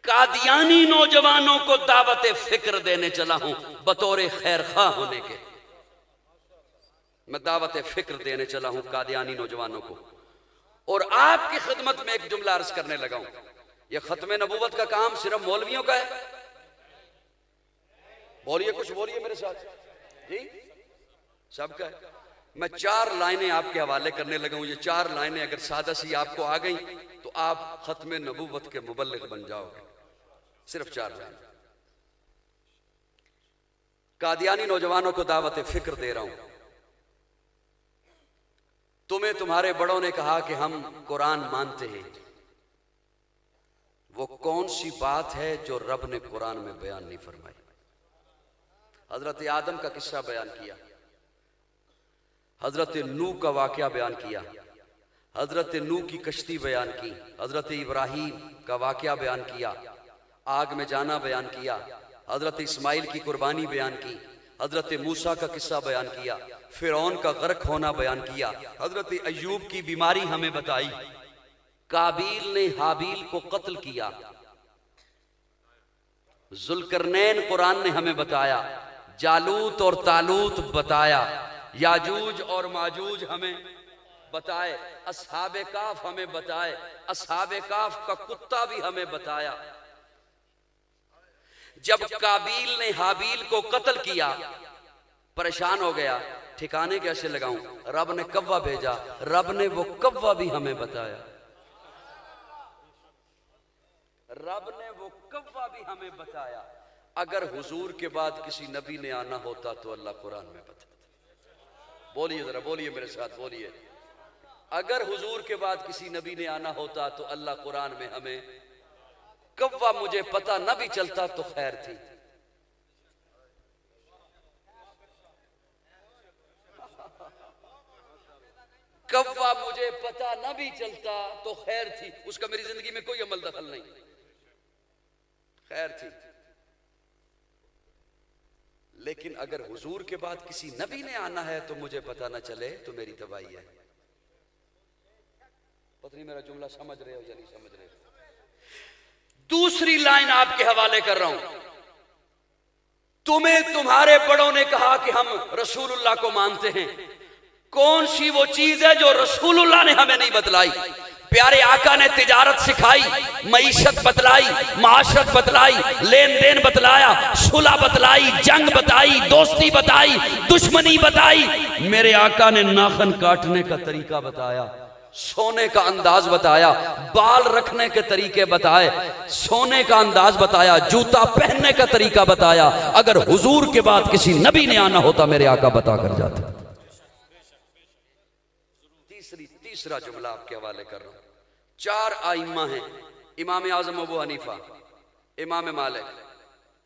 कादियानी नौजवानों को दावत फिक्र देने चला हूं। बतौर खैर खा होने के मैं दावत फिक्र देने चला हूं कादियानी नौजवानों को। और आपकी खिदमत में एक जुमला अर्ज करने लगा हूं। ये खत्म नबूवत का काम सिर्फ मौलवियों का है? बोलिए, कुछ बोलिए मेरे साथ जी, सबका है। मैं 4 लाइनें आपके हवाले करने लगा हूं। ये 4 लाइनें अगर सादा सी आपको आ गई तो आप खत्म नबूवत के मुबल्लिग बन जाओगे। सिर्फ 4 लाइन। कादियानी नौजवानों को दावत फिक्र दे रहा हूं। तुम्हें तुम्हारे बड़ों ने कहा कि हम कुरान मानते हैं। वो कौन सी बात है जो रब ने कुरान में बयान नहीं फरमाई? हजरत आदम का किस्सा बयान किया, हजरत नूह का वाकया बयान किया, हजरत नूह की कश्ती बयान की, हजरत इब्राहीम का वाकया बयान किया, आग में जाना बयान किया, हजरत इस्माइल की कुर्बानी बयान की, हजरत मूसा का किस्सा बयान किया, फिरौन का गर्क होना बयान किया, हजरत अय्यूब की बीमारी हमें बताई, काबील ने हाबील को कत्ल किया, जुल्करनैन कुरान ने हमें बताया, जालूत और तालूत बताया, याजूज और माजूज हमें बताए, अस्हाबे काफ हमें बताए, अस्हाबे काफ का कुत्ता भी हमें बताया। जब काबील ने हाबील को कत्ल किया, परेशान हो गया, ठिकाने कैसे लगाऊं, रब ने कव्वा भेजा, रब ने वो कव्वा भी हमें बताया, रब ने वो कव्वा भी हमें बताया। अगर हुजूर के बाद किसी नबी ने आना होता तो अल्लाह कुरान में बताता। बोलिए जरा, बोलिए मेरे साथ, बोलिए। अगर हुजूर के बाद किसी नबी ने आना होता तो अल्लाह कुरान में हमें कव्वा, मुझे पता न भी चलता तो खैर थी। कव्वा मुझे पता न भी चलता तो खैर थी, उसका मेरी जिंदगी में कोई अमल दखल नहीं, खैर थी। लेकिन अगर हुजूर के बाद किसी नबी ने आना है तो मुझे पता न चले तो मेरी तबाही है। पता नहीं मेरा जुमला समझ रहे हो या नहीं समझ रहे हो। दूसरी लाइन आपके हवाले कर रहा हूं। तुम्हें तुम्हारे बड़ों ने कहा कि हम रसूलुल्लाह को मानते हैं, कौन सी वो चीज है जो रसूलुल्लाह ने हमें नहीं बतलाई? प्यारे आका ने तिजारत सिखाई, मईशत बतलाई, माशरत बतलाई, लेन देन बतलाया, सुलह बतलाई, जंग बताई, दोस्ती बताई, दुश्मनी बताई। मेरे आका ने नाखन काटने का तरीका बताया, सोने का अंदाज बताया, बाल रखने के तरीके बताए, सोने का अंदाज बताया, जूता पहनने का तरीका बताया। अगर हुजूर के बाद किसी नबी ने आना होता मेरे आका बता कर जाते। तीसरा जुमला आपके हवाले कर रहा हूं। 4 आइम्मा हैं, इमाम आजम अबू हनीफा, इमाम मालिक,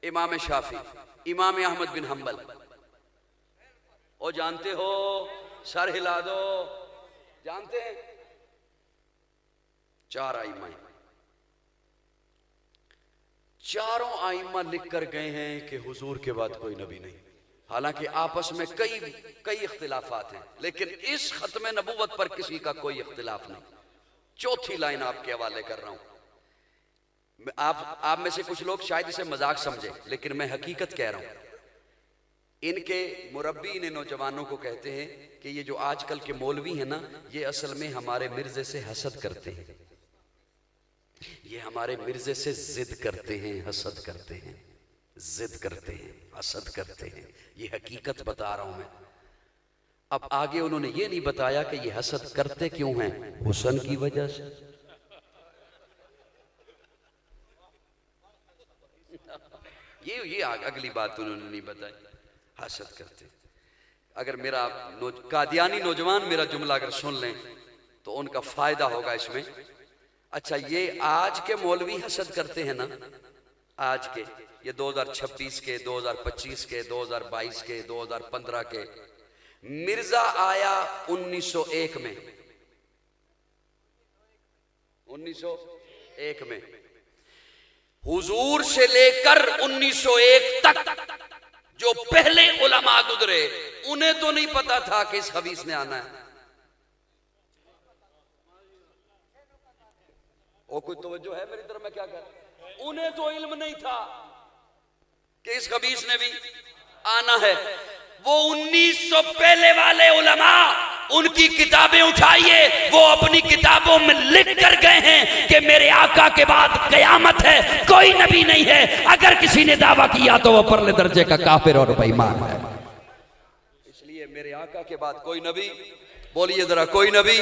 इमाम शाफी, इमाम अहमद बिन हम्बल। ओ जानते हो, सर हिला दो, जानते हैं? 4 आइम्मा हैं। चारों आइम्मा लिख कर गए हैं कि हुजूर के बाद कोई नबी नहीं। हालांकि आपस में कई इख्तिलाफात हैं, लेकिन इस खत्म नबूवत पर किसी का कोई इख्तिलाफ नहीं। चौथी लाइन आपके हवाले कर रहा हूं। आप में से कुछ लोग शायद इसे मजाक समझे, लेकिन मैं हकीकत कह रहा हूं। इनके मुरब्बी इन नौजवानों को कहते हैं कि ये जो आजकल के मौलवी हैं ना, ये असल में हमारे मिर्जे से हसद करते हैं, ये हमारे मिर्जे से जिद करते हैं, हसद करते हैं, जिद करते हैं, हसद करते हैं। ये हकीकत बता रहा हूं मैं। अब आगे उन्होंने ये नहीं बताया कि ये हसद करते क्यों हैं, हुस्न की वजह से। ये अगली बात उन्होंने नहीं बताई, हसद करते। अगर मेरा कादियानी नौजवान मेरा जुमला अगर सुन लें तो उनका फायदा होगा इसमें। अच्छा, ये आज के मौलवी हसद करते हैं ना, आज के, ये 2026 के, 2025 के, 2022 के, 2015 के। मिर्जा आया 1901 में, 1901 में। हुजूर से लेकर 1901 तक जो पहले उलमा गुजरे, उन्हें तो नहीं पता था कि इस खबीस ने आना है। और कोई तवज्जो है मेरी तरफ, मैं क्या कर, उन्हें तो इल्म नहीं था कि इस खबीस ने भी आना है। वो 1900 पहले वाले उलमा, उनकी किताबें उठाइए, वो अपनी किताबों में लिख कर गए हैं कि मेरे आका के बाद कयामत है, कोई नबी नहीं है। अगर किसी ने दावा किया तो वो परले दर्जे का काफिर और बेईमान है। इसलिए मेरे आका के बाद कोई नबी, बोलिए जरा, कोई नबी।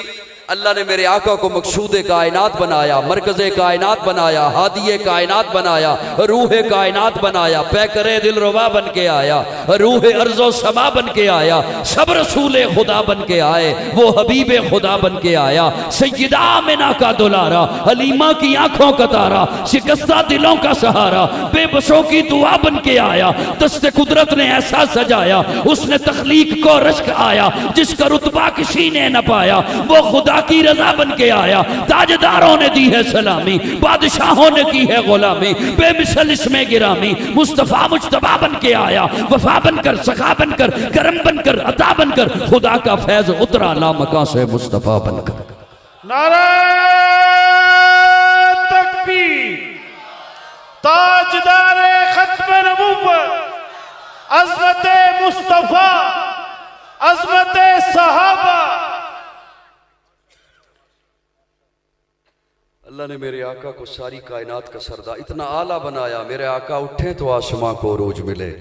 अल्लाह ने मेरे आका को मकसूद कायनात बनाया, मरकज़े कायनात बनाया, हादिये कायनात बनाया, रूह कायनात बनाया, पैकरे दिलरुबा बन के आया, रूह अर्ज़ो समा बन के आया, सब रसूल खुदा बन के आए, वो हबीब खुदा बन के आया, सय्यदा आमिना का दुलारा, हलीमा की आंखों का तारा, शिकस्ता दिलों का सहारा, बेबसों की दुआ बन के आया। दस्ते कुदरत ने ऐसा सजाया, उसने तख्लीक को रश्क आया, जिसका रुतबा किसी ने न पाया, वो खुदा की रजा बन के आया। ताजदारों ने दी है सलामी, बादशाहों ने की है गुलामी, बेमिसल इसमें गिरामी, मुस्तफा मुज्तबा बन के आया। वफा बनकर, सखा बनकर, करम बनकर, अता बनकर, खुदा का फैज उतरा लामका से मुस्तफा बनकर। नारे तकबीर, ताजदार खत्म नबूवत, अज़मत मुस्तफा, अज़मत सहाबा, अल्लाह ने मेरे आका को सारी कायनात का सरदार इतना आला बनाया। मेरे आका उठे तो आसमां को रोज मिले,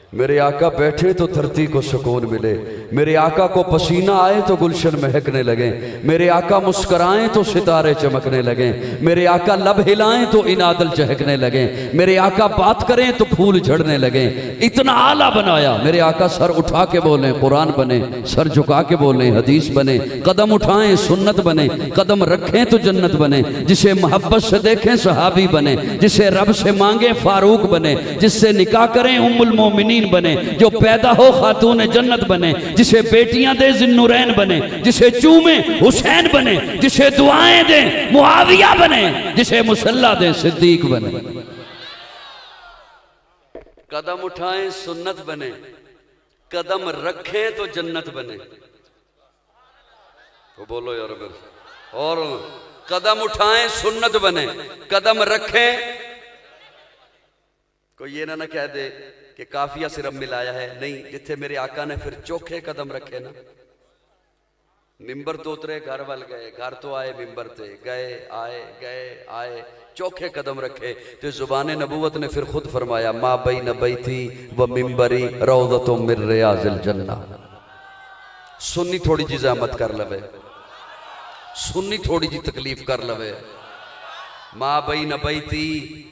मेरे आका बैठे तो धरती को सुकून मिले, मेरे आका को पसीना आए तो गुलशन महकने लगे, मेरे आका मुस्कराएं तो सितारे चमकने लगे, मेरे आका लब हिलाएं तो इनादल चहकने लगे, मेरे आका बात करें तो फूल झड़ने लगे। इतना आला बनाया। मेरे आका सर उठा के बोले कुरान बने, सर झुका के बोले हदीस बने, कदम उठाएं सुन्नत बने, कदम रखें तो जन्नत बने, जिसे मोहब्बत से देखें सहाबी बने, जिसे रब से मांगे फारूक बने, जिससे निकाह करें उम्मुल मोमिनीन बने, जो पैदा हो खातून जन्नत बने, जिसे बेटियां दे जिन्नुरैन बने, जिसे चूमे हुसैन बने, जिसे दुआएं दे मुआविया बने, जिसे मुसल्ला दे सिद्दीक बने। कदम उठाएं सुन्नत बने, कदम रखें तो जन्नत बने। तो बोलो यार और कदम उठाएं सुन्नत बने, कदम रखें। कोई ये ना कह दे कि काफिया सिर्फ मिलाया है, नहीं, जिथे मेरे आका ने फिर चोखे कदम रखे ना। मिंबर तो उतरे घर वाल गए, घर तो आए मिंबर ते गए आए चोखे कदम रखे। तो जुबान नबूवत ने फिर खुद फरमाया मा बैन बैती व मिंबरी रौज़तुम मिन रियाज़िल जन्ना। सुन्नी थोड़ी जी ज़हमत कर लवे, सुन्नी थोड़ी जी तकलीफ कर लवे। मा बैन बैती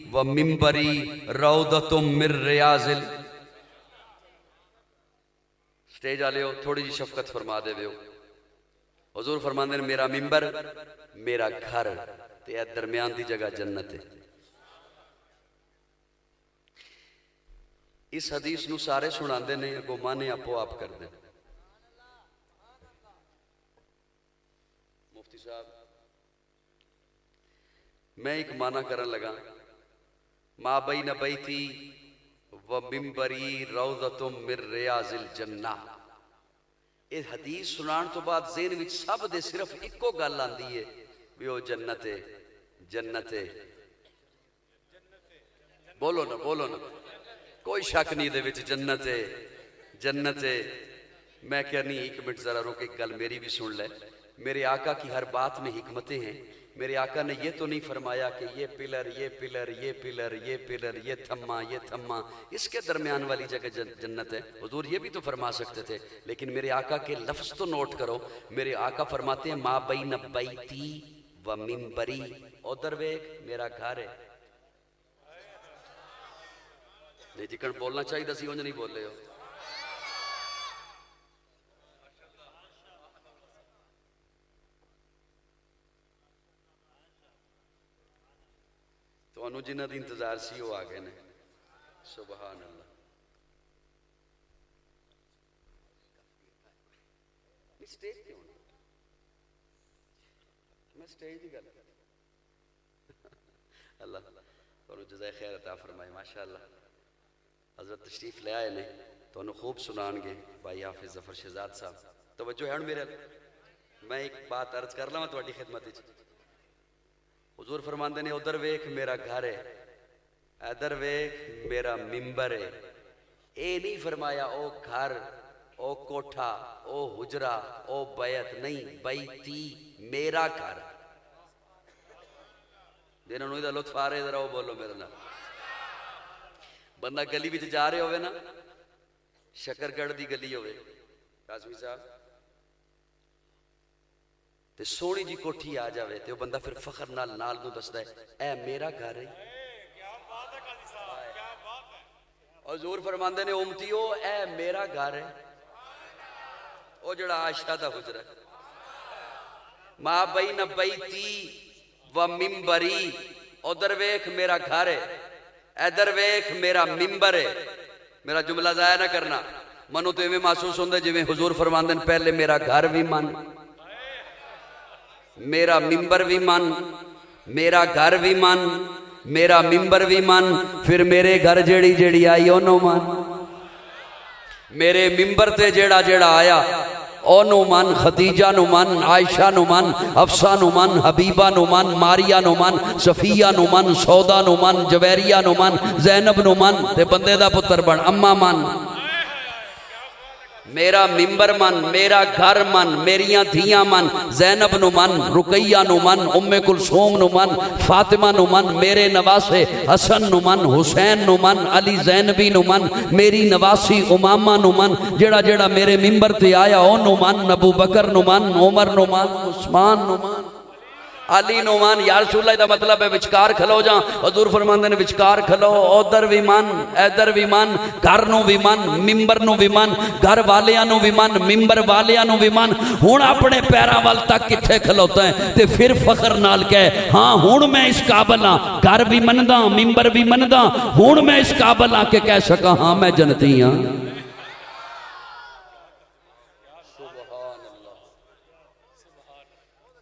व मिंबरी रौज़तुम मिन रियाज़िल। स्टेज आले हो थोड़ी जी शफकत फरमा दे हो। हुजूर फरमांदे ने मेरा मिंबर मेरा घर ते दरम्यान दी जगह जन्नत है। इस हदीस नू सारे सुनांदे ने, अगो माने आपो आप कर दे। मुफ्ती साहब मैं एक माना करन लगा, मा बैन बैती व मिंबरी रौज़तुम मिन रियाज़िल जन्ना। ये हदीस सुनान तो बाद ज़हन विच सब दे सिर्फ इको गल आंदी है भी वो जन्नत है, जन्नत है। बोलो ना, बोलो ना, कोई शक नहीं दे विच जन्नत है, जन्नत है। मैं क्या नहीं, एक मिनट जरा रुक, एक गल मेरी भी सुन ले। मेरे आका की हर बात में हिकमतें हैं। मेरे आका ने ये तो नहीं फरमाया कि ये पिलर ये पिलर ये पिलर ये पिलर ये थम्मा इसके दरमियान वाली जगह जन्नत है। हुजूर ये भी तो फरमा सकते थे, लेकिन मेरे आका के लफ्ज तो नोट करो। मेरे आका फरमाते हैं मा बैन बैती व मिंबरी, उधर वेख मेरा घर है। नहीं जिकन बोलना चाहिए सी उंज नहीं बोले हो। तो जिन्हों की इंतजार सी वो आ गए ने। सुबहान अल्लाह। स्टेज क्यों ना, मैं स्टेज की गल अल्लाह तो जज़ाए खैर अता फरमाए। माशाअल्लाह हजरत तशरीफ ले आए ने, तो खूब सुनाएंगे भाई हाफिज जफर शहजाद साहब। तवज्जो है मेरे, मैं एक बात अर्ज कर लवा तुहाडी खिदमत। हुजूर फरमांदे ने उधर वेख मेरा घर है, इधर वेख मेरा मिंबर है। ये नहीं फरमाया ओ घर, ओ कोठा, ओ हुजरा, ओ बैत, नहीं, बैती मेरा घर। जिन्होंने इहदा लुत्फ आ रहा है जरा वो बोलो मेरे नाल। बंदा गली विच जा रहे होवे ना, शकरगढ़ दी गली होवे काजमी साहब, ते सोहनी जी कोठी आ जाए तो बंदा फिर फखर नाल नू दसदा है ऐ मेरा घर है। हुजूर फरमांदे ने उम्मतियो ऐ मेरा घर है, ओ जड़ा आयशा दा हुजरा। मा बैन बैती व मिंबरी, उधर वेख मेरा घर है, इधर वेख मेरा मिंबर है। मेरा जुमला जाया ना करना, मनु तो इवें महसूस होंदा जिवें हुजूर फरमांदे ने पहले मेरा घर भी मन, मेरा मिंबर भी मन, मेरा घर भी मन, मेरा मिंबर भी मन, फिर मेरे घर जेड़ी जेड़ी आई ओनू मन, मेरे मिंबर ते जेड़ा जेड़ा आया ओनू मन, खदीजा नु मन, आयशा नु मन, हफ्सा नु मन, हबीबा नु मन, मारिया नु मन, सफिया नु मन, सौदा नु मन, जवैरिया नु मन, जैनब नु मन, ते बंदे दा पुत्र बन अम्मा मन। मेरा मिंबर मन, मेरा घर मन, मेरिया धियां मन, जैनब नु मन, रुकैया नु मन, उम्मे कुलसूम नु मन, फातिमा नु मन, मेरे नवासे हसन नु मन, हुसैन नु मन, अली जैनबी नु मन, मेरी नवासी उमामा नु मन, जेड़ा जेड़ा मेरे मिंबर ते आया ओ नु मन, अबू बकर नु मन, उमर नु मन, उस्मान नु मन, अली नु मन। यार रसूलुल्लाह दा मतलब है विचकार खलो जा। हजूर फरमांदे ने विचकार खलो, उधर भी मन, इधर भी मन, घर नु भी मन, मिंबर नु भी मन, घर वालियां नु भी मन, मिंबर वालियां नु भी मन। हुण अपने पैरां वाल तक किथे खलोता है ते फिर फखर नाल कह हाँ हुण मैं इस काबल हाँ, घर भी मनदा, मिंबर भी मनदा, हुण मैं इस काबल हाँ के कह सका हाँ मैं जनती हाँ।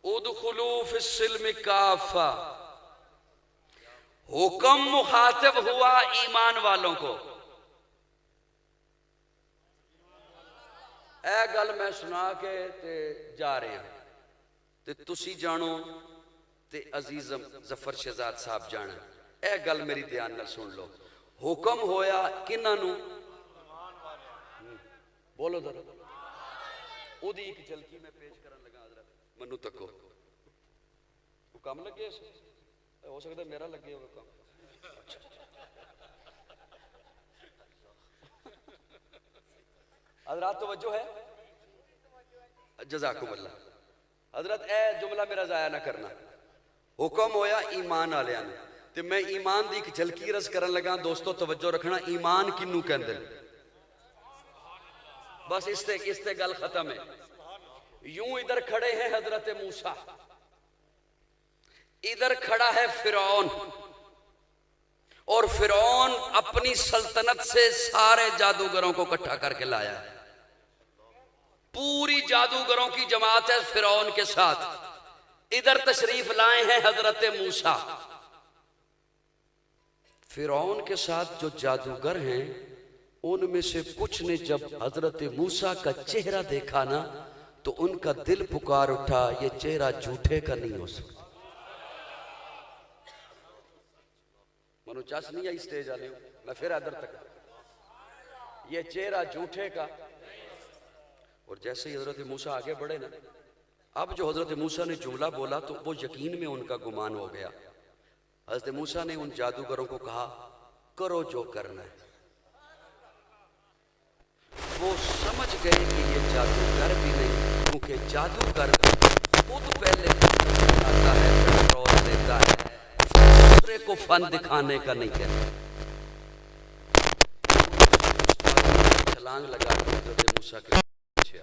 उदखुलू फिस्सिल्म काफा, हुक्म मुखातिब हुआ ईमान वालों को। ए गल मैं सुना के ते जा रहे हैं ते तुसी जानो ते अजीजम जफर शहजाद साहब जाना। ए गल मेरी ध्यान नाल सुन लो। हुक्म होया किन्हां नूं? बोलो जरा। ओदी एक झलकी मैं पेश करन लगा हजरत, मनु तको काम लगे, हो सकता है मेरा लगे होगा काम। हजरत तवज्जो है, जज़ाकुमुल्लाह। हजरत ए जुमला मेरा जाया ना करना। हुक्म होया ईमान वालियां नूं ते मैं ईमान दी एक झलकी रस करन लगा। दोस्तों तवज्जो रखना, ईमान किन्नू कहंदे ने? बस इसते गल खत्म है। यूं इधर खड़े हैं हजरत मूसा, इधर खड़ा है फिरौन, और फिरौन अपनी सल्तनत से सारे जादूगरों को इकट्ठा करके लाया है। पूरी जादूगरों की जमात है फिरौन के साथ। इधर तशरीफ लाए हैं हजरत मूसा। फिरौन के साथ जो जादूगर हैं उनमें से कुछ ने जब हजरत मूसा का चेहरा देखा ना तो उनका दिल पुकार उठा, ये चेहरा झूठे का नहीं हो सकता। मनु चस नहीं आई स्टेज वाले, मैं फिर इधर तक, ये चेहरा झूठे का। और जैसे ही हजरत मूसा आगे बढ़े ना, अब जो हजरत मूसा ने जुमला बोला तो वो यकीन में उनका गुमान हो गया। हजरत मूसा ने उन जादूगरों को कहा करो जो करना है। वो समझ गए कि ये जादूगर भी नहीं, क्योंकि जादूगर खुद पहले आता है, कंट्रोल देता है, दूसरे को फन दिखाने का नहीं कहता। छलांग लगा हजरत मूसा के पीछे।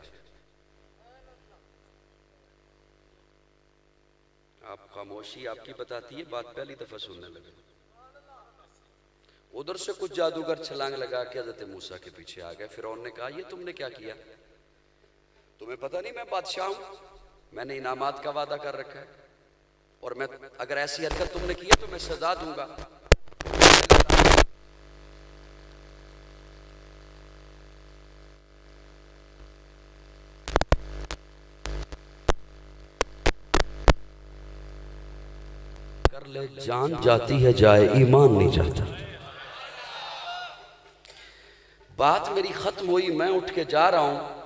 आप खामोशी आपकी बताती है, बात पहली दफा सुनने लगे। उधर से कुछ जादूगर छलांग लगा के हजरत मूसा के पीछे आ गए। फिरौन ने कहा ये तुमने क्या किया? तुम्हें पता नहीं मैं बादशाह हूं, मैंने इनामात का वादा कर रखा है, और मैं अगर ऐसी हरकत तुमने किया तो मैं सजा दूंगा। कर ले जान जाती है जाए, ईमान नहीं जाता। बात मेरी खत्म हुई, मैं उठ के जा रहा हूं।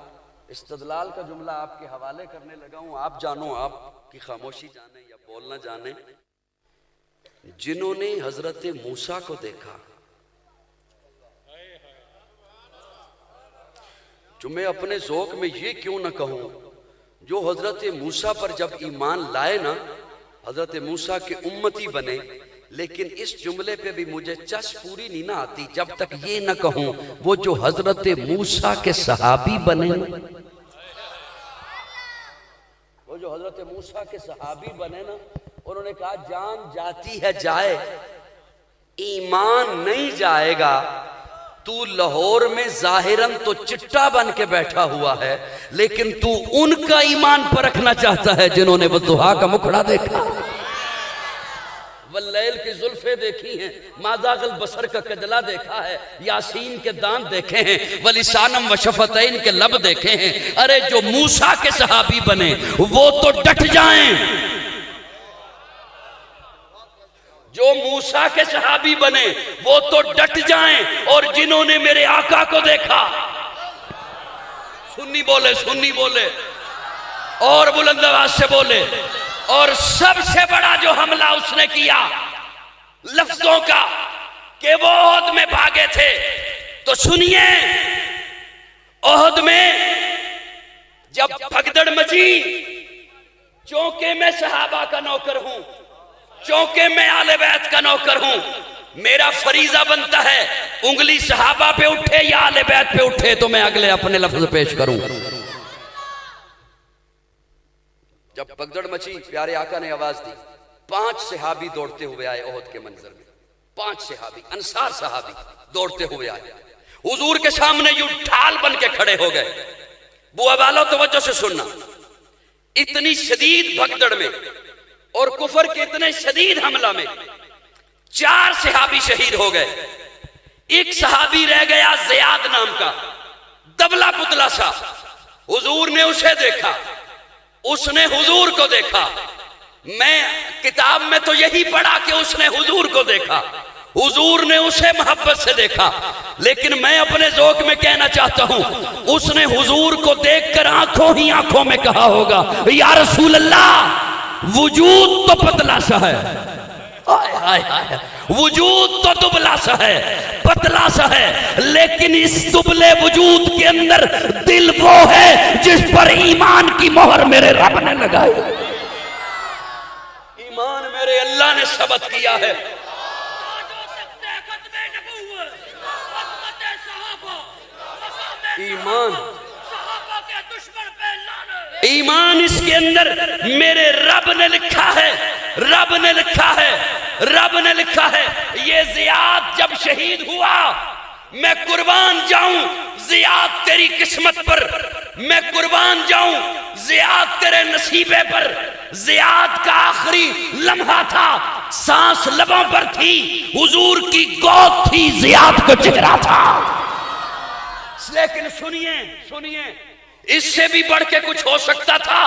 इस्तदलाल का जुमला आपके हवाले करने लगा हूं। आप जानो, आपकी खामोशी जाने या बोलना जाने। जिन्होंने हजरत मूसा को देखा, जो मैं अपने ज़ौक़ में ये क्यों ना कहूं, जो हजरत मूसा पर जब ईमान लाए ना, हजरत मूसा के उम्मती बने। लेकिन इस जुमले पे भी मुझे चस पूरी नहीं ना आती जब तक ये ना कहूं वो जो हजरत मूसा के सहाबी बने, वो जो हजरत मूसा के सहाबी बने ना, उन्होंने कहा जान जाती है जाए, ईमान नहीं जाएगा। तू लाहौर में जाहिरन तो चिट्टा बन के बैठा हुआ है, लेकिन तू उनका ईमान परखना चाहता है जिन्होंने वद्दुहा का मुखड़ा देखा, वल्लैल की जुल्फे देखी हैं, माज़ागल बसर का कजला देखा है, यासीन के दांत देखे हैं, वलिसानम व शफतैन के लब देखे हैं। अरे जो मूसा के सहाबी बने वो तो डट जाएं, जो मूसा के सहाबी बने वो तो डट जाएं। और जिन्होंने मेरे आका को देखा, सुन्नी बोले, सुन्नी बोले और बुलंद आवाज से बोले। और सबसे बड़ा जो हमला उसने किया लफ्जों का कि वो ओहद में भागे थे। तो सुनिए, ओहद में जब भगदड़ मची, चौके में सहाबा का नौकर हूं, चौके में आले बैत का नौकर हूं, मेरा फरीजा बनता है उंगली सहाबा पे उठे या आले बैत पे उठे तो मैं अगले अपने लफ्ज पेश करूं। जब भगदड़ मची, प्यारे आका ने आवाज दी, 5 सहाबी दौड़ते हुए आए ओहद के मंजर में। 5 सहाबी, अंसार सहाबी दौड़ते हुए आए, हुजूर के सामने यूं ढाल बन के खड़े हो गए। बुआ वालों तवज्जो से सुनना, इतनी शदीद भगदड़ में और कुफर के इतने शदीद हमला में 4 सहाबी शहीद हो गए। एक सहाबी रह गया ज़ियाद नाम का, दबला पुतला सा। हुजूर ने उसे देखा, उसने हुजूर को देखा। मैं किताब में तो यही पढ़ा कि उसने हुजूर को देखा, हुजूर ने उसे मोहब्बत से देखा। लेकिन मैं अपने ज़ौक़ में कहना चाहता हूं, उसने हुजूर को देखकर आंखों ही आंखों में कहा होगा, या रसूल अल्लाह, वजूद तो पतला सा है, हाय हाय हाय, वजूद तो दुबला सा है, पतला सा है, लेकिन इस दुबले वजूद के अंदर दिल वो है जिस पर ईमान की मोहर मेरे रब ने लगाई। ईमान मेरे अल्लाह ने सबत किया है। ईमान इसके अंदर मेरे रब ने लिखा है, रब ने लिखा है, रब ने लिखा है। ये ज़ियाद जब शहीद हुआ, मैं कुर्बान जाऊं ज़ियाद तेरी किस्मत पर, मैं कुर्बान जाऊं ज़ियाद तेरे नसीबे पर। ज़ियाद का आखिरी लम्हा था, सांस लबों पर थी, हुजूर की गोद थी, ज़ियाद का चेहरा था। लेकिन सुनिए, सुनिए, इससे भी बढ़ के कुछ हो सकता था,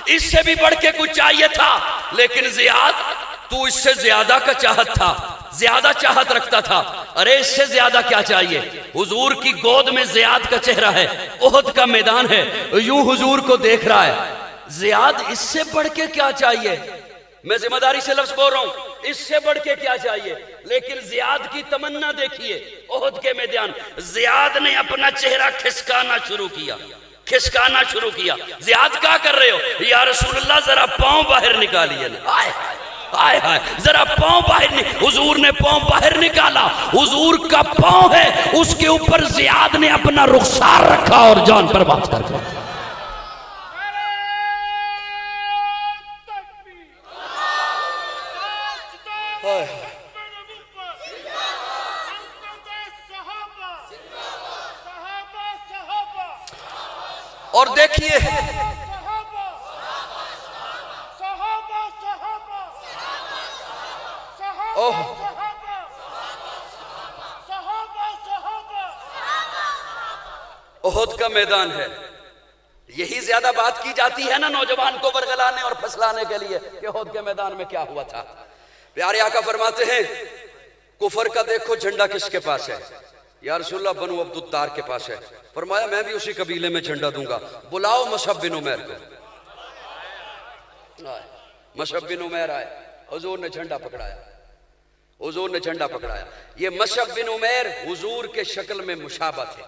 इससे भी बढ़ के कुछ चाहिए था। लेकिन ज़ियाद, तू इससे ज्यादा का चाहत था, ज्यादा चाहत रखता था। अरे इससे ज्यादा क्या चाहिए? हुजूर की गोद में ज़ियाद का चेहरा है, ओहद का मैदान है, यूं हुजूर को देख रहा है। ज़ियाद इससे बढ़ के क्या चाहिए? मैं जिम्मेदारी से लफ्ज बोल रहा हूं, इससे बढ़ के क्या चाहिए? लेकिन ज़ियाद की तमन्ना देखिए, ओहद के मैदान, ज़ियाद ने अपना चेहरा खिसकाना शुरू किया, खिसकाना शुरू किया। ज़ियाद क्या कर रहे हो? या रसूलुल्लाह जरा पांव बाहर निकालिए ना। आए आए हाय, जरा पांव बाहर। हुजूर ने पांव बाहर निकाला, हुजूर का पांव है, उसके ऊपर ज़ियाद ने अपना रुखसार रखा और जान पर बात कर दिया। और देखिए ओह, ओहद का मैदान है। यही ज्यादा बात की जाती है ना नौजवान को बरगलाने और फसलाने के लिए कि ओहद के मैदान में क्या हुआ था। प्यारे आका फरमाते हैं, कुफर का देखो झंडा किसके पास है? या रसूलुल्लाह बनु अब्दुद्दार के पास है। फरमाया मैं भी उसी कबीले में झंडा दूंगा, बुलाओ मसअब बिन उमैर को। मसअब बिन उमैर आए, हुजूर ने झंडा पकड़ाया, हुजूर ने झंडा पकड़ाया। ये मसअब बिन उमैर हुजूर के शक्ल में मुशाबा थे।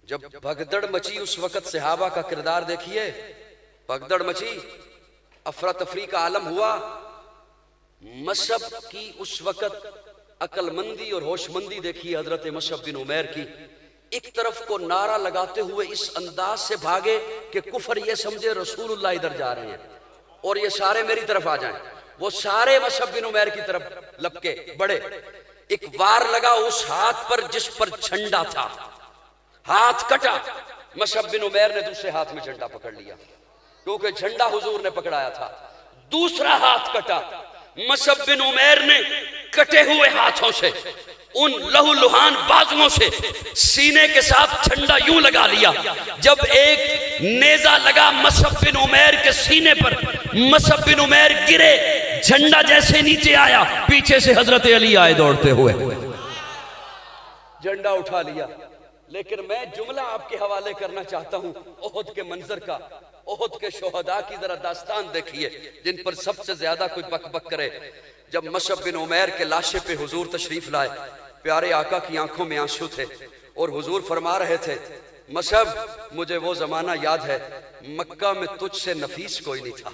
जब भगदड़ मची उस वक्त सहाबा का किरदार देखिए, भगदड़ मची, अफरा तफरी का आलम हुआ। मसअब की उस वक्त अकलमंदी और होशमंदी देखिए हजरत मसअब बिन उमैर की। एक तरफ को नारा लगाते हुए इस अंदाज से भागे कि कुफर ये समझे रसूलुल्लाह इधर जा रहे हैं और ये सारे मेरी तरफ आ जाएं। वो सारे मसअब बिन उमैर की तरफ लपके बड़े। एक वार लगा उस हाथ पर जिस पर झंडा था, हाथ कटा। मसअब बिन उमैर ने दूसरे हाथ में झंडा पकड़ लिया क्योंकि झंडा हुजूर ने पकड़ाया था। दूसरा हाथ कटा। मसअब बिन उमैर ने कटे हुए हाथों से, उन लहूलुहान बाजुओं से सीने के साथ झंडा यूं लगा लिया। जब एक नेजा लगा मसअब बिन उमैर के सीने पर, मसअब बिन उमैर गिरे, झंडा जैसे नीचे आया, पीछे से हजरत अली आए दौड़ते हुए, झंडा उठा लिया। लेकिन मैं जुमला आपके हवाले करना चाहता हूं ओहद के मंजर का। ओहद के शोहदा की जरा दास्तान देखिए, जिन पर सबसे ज्यादा कोई बकबक करे। जब मशअब बिन उमैर के लाशे पे हुजूर तशरीफ लाए, प्यारे आका की आंखों में आंसू थे और हुजूर फरमा रहे थे, मशअब मुझे वो जमाना याद है, मक्का में तुझसे नफीस कोई नहीं था,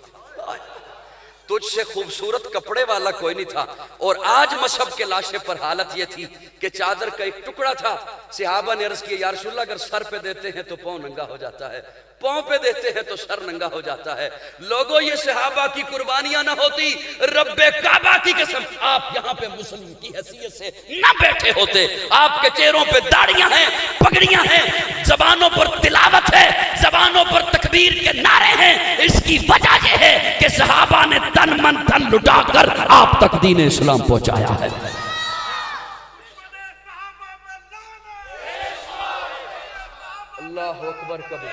तुझसे खूबसूरत कपड़े वाला कोई नहीं था। और आज मशअब के लाशे पर हालत यह थी कि चादर का एक टुकड़ा था। सहाबा ने अर्ज किया, या रसूलल्लाह, अगर सर पे देते हैं तो पांव नंगा हो जाता है, पांव पे देते हैं तो सर नंगा हो जाता है। लोगों, ये सहाबा की कुर्बानियां ना होती, रब्बे काबा की कसम, आप यहाँ पे मुस्लिम की हैसियत से ना बैठे होते। आपके चेहरों पे दाढ़ियां हैं, पगड़ियां हैं, जबानों पर तिलावत है, जबानों पर तकबीर के नारे हैं। इसकी वजह यह है कि सहाबा ने तन मन धन लुटाकर आप तक दीन इस्लाम पहुंचाया है। अल्लाह अकबर। कभी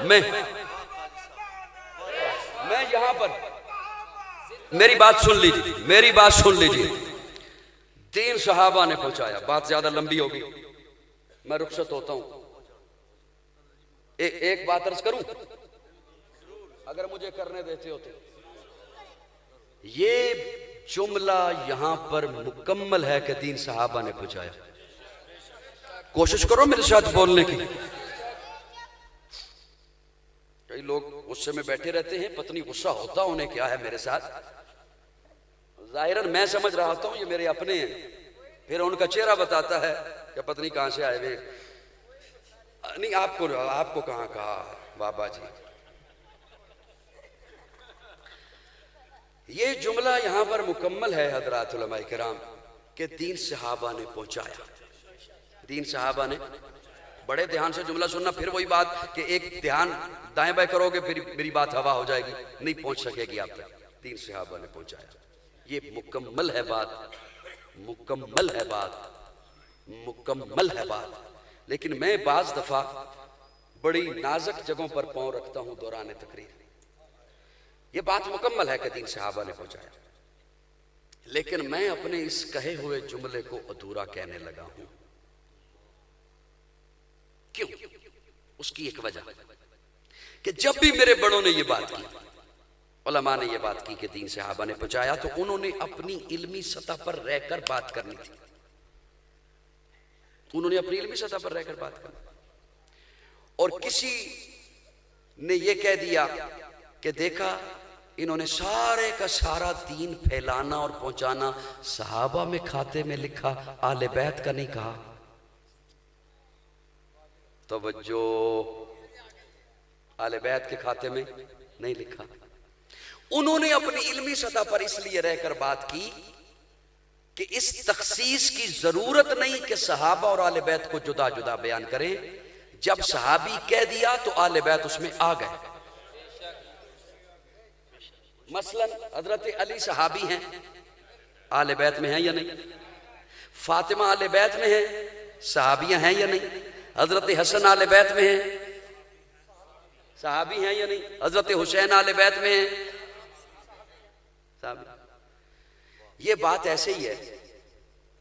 मैं यहां पर, मेरी बात सुन लीजिए, मेरी बात सुन लीजिए। दीन सहाबा ने पहुंचाया। बात ज्यादा लंबी होगी, मैं रुखसत होता हूं। एक बात अर्ज करूं, अगर मुझे करने देते हो तो। ये जुमला यहां पर मुकम्मल है कि दीन सहाबा ने पहुंचाया। कोशिश करो मेरे साथ बोलने की। कई लोग गुस्से में बैठे रहते हैं, पत्नी गुस्सा होता उन्हें क्या है मेरे साथ। जाहिरन मैं समझ रहा होता हूं ये मेरे अपने हैं, फिर उनका चेहरा बताता है कि पत्नी कहां से आए हुए। नहीं, आपको कहां कहा बाबा जी। ये जुमला यहां पर मुकम्मल है हजरात उलमा किराम के दीन सहाबा ने पहुंचाया। दीन सहाबा ने, बड़े ध्यान से जुमला सुनना। फिर वही बात कि एक ध्यान दाएं बाएं करोगे फिर मेरी बात हवा हो जाएगी, नहीं पहुंच सकेगी आप तक। दीन सहाबा ने पहुंचाया। ये मुकम्मल है बात, मुकम्मल है बात, मुकम्मल है बात। लेकिन मैं बाज दफा बड़ी नाजुक जगहों पर पांव रखता हूं दौरान तकरीर। ये बात मुकम्मल है कि दीन सहाबा ने पहुंचाया, लेकिन मैं अपने इस कहे हुए जुमले को अधूरा कहने लगा हूं। क्यों? उसकी एक वजह कि जब भी मेरे बड़ों ने ये बात की, उलमा ने ये बात की कि दीन सहाबा ने पहुंचाया, तो उन्होंने अपनी इल्मी सतह पर रहकर बात करनी थी। उन्होंने अपनी इल्मी सतह पर रहकर बात करनी। और किसी ने ये कह दिया कि देखा, इन्होंने सारे का सारा दीन फैलाना और पहुंचाना सहाबा में खाते में लिखा, आले बैत का नहीं कहा। तवज्जो, आले बैत के खाते में नहीं लिखा। उन्होंने अपनी इल्मी सतह पर इसलिए रहकर बात की कि इस तखसीस की जरूरत नहीं कि सहाबा और आले बैत को जुदा जुदा बयान करें। जब सहाबी कह दिया तो आले बैत उसमें आ गए। मसलन हजरत अली सहाबी हैं, आले बैत में हैं या नहीं? फातिमा आले बैत में है, सहाबियां हैं या नहीं? हजरत हसन आले बैत में है, सहाबी हैं या नहीं? हजरत हुसैन आले बैत में है, सहाबी। ये बात ऐसे ही है।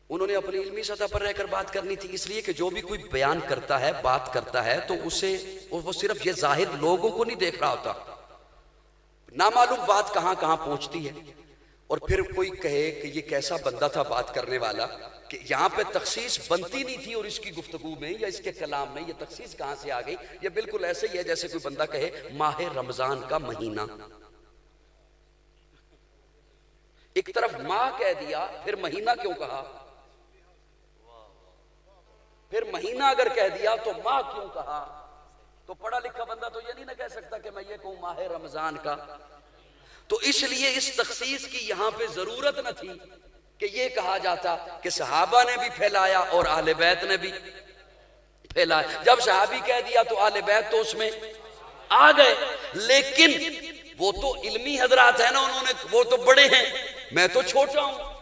उन्होंने अपनी इल्मी सतह पर रहकर बात करनी थी, इसलिए कि जो भी कोई बयान करता है, बात करता है, तो उसे वो सिर्फ ये जाहिर लोगों को नहीं देख रहा होता, नामालूम बात कहां कहां पहुंचती है। और फिर कोई कहे कि ये कैसा बंदा था बात करने वाला कि यहां पे तखसीस बनती नहीं थी और इसकी गुफ्तगू में या इसके कलाम में ये तखसीस कहां से आ गई। ये बिल्कुल ऐसे ही है जैसे कोई बंदा कहे माह रमजान का महीना। एक तरफ माह कह दिया, फिर महीना क्यों कहा? फिर महीना अगर कह दिया तो माह क्यों कहा? तो पढ़ा लिखा बंदा तो ये नहीं ना कह सकता कि मैं ये कहूं माह रमजान का। तो इसलिए इस तखसीस की यहां पे जरूरत न थी कि ये कहा जाता कि सहाबा ने भी फैलाया और आले बैत ने भी फैलाया। जब सहाबी कह दिया तो आले बैत तो उसमें आ गए। लेकिन वो तो इल्मी हजरात है ना, उन्होंने, वो तो बड़े हैं, मैं तो छोटा हूं।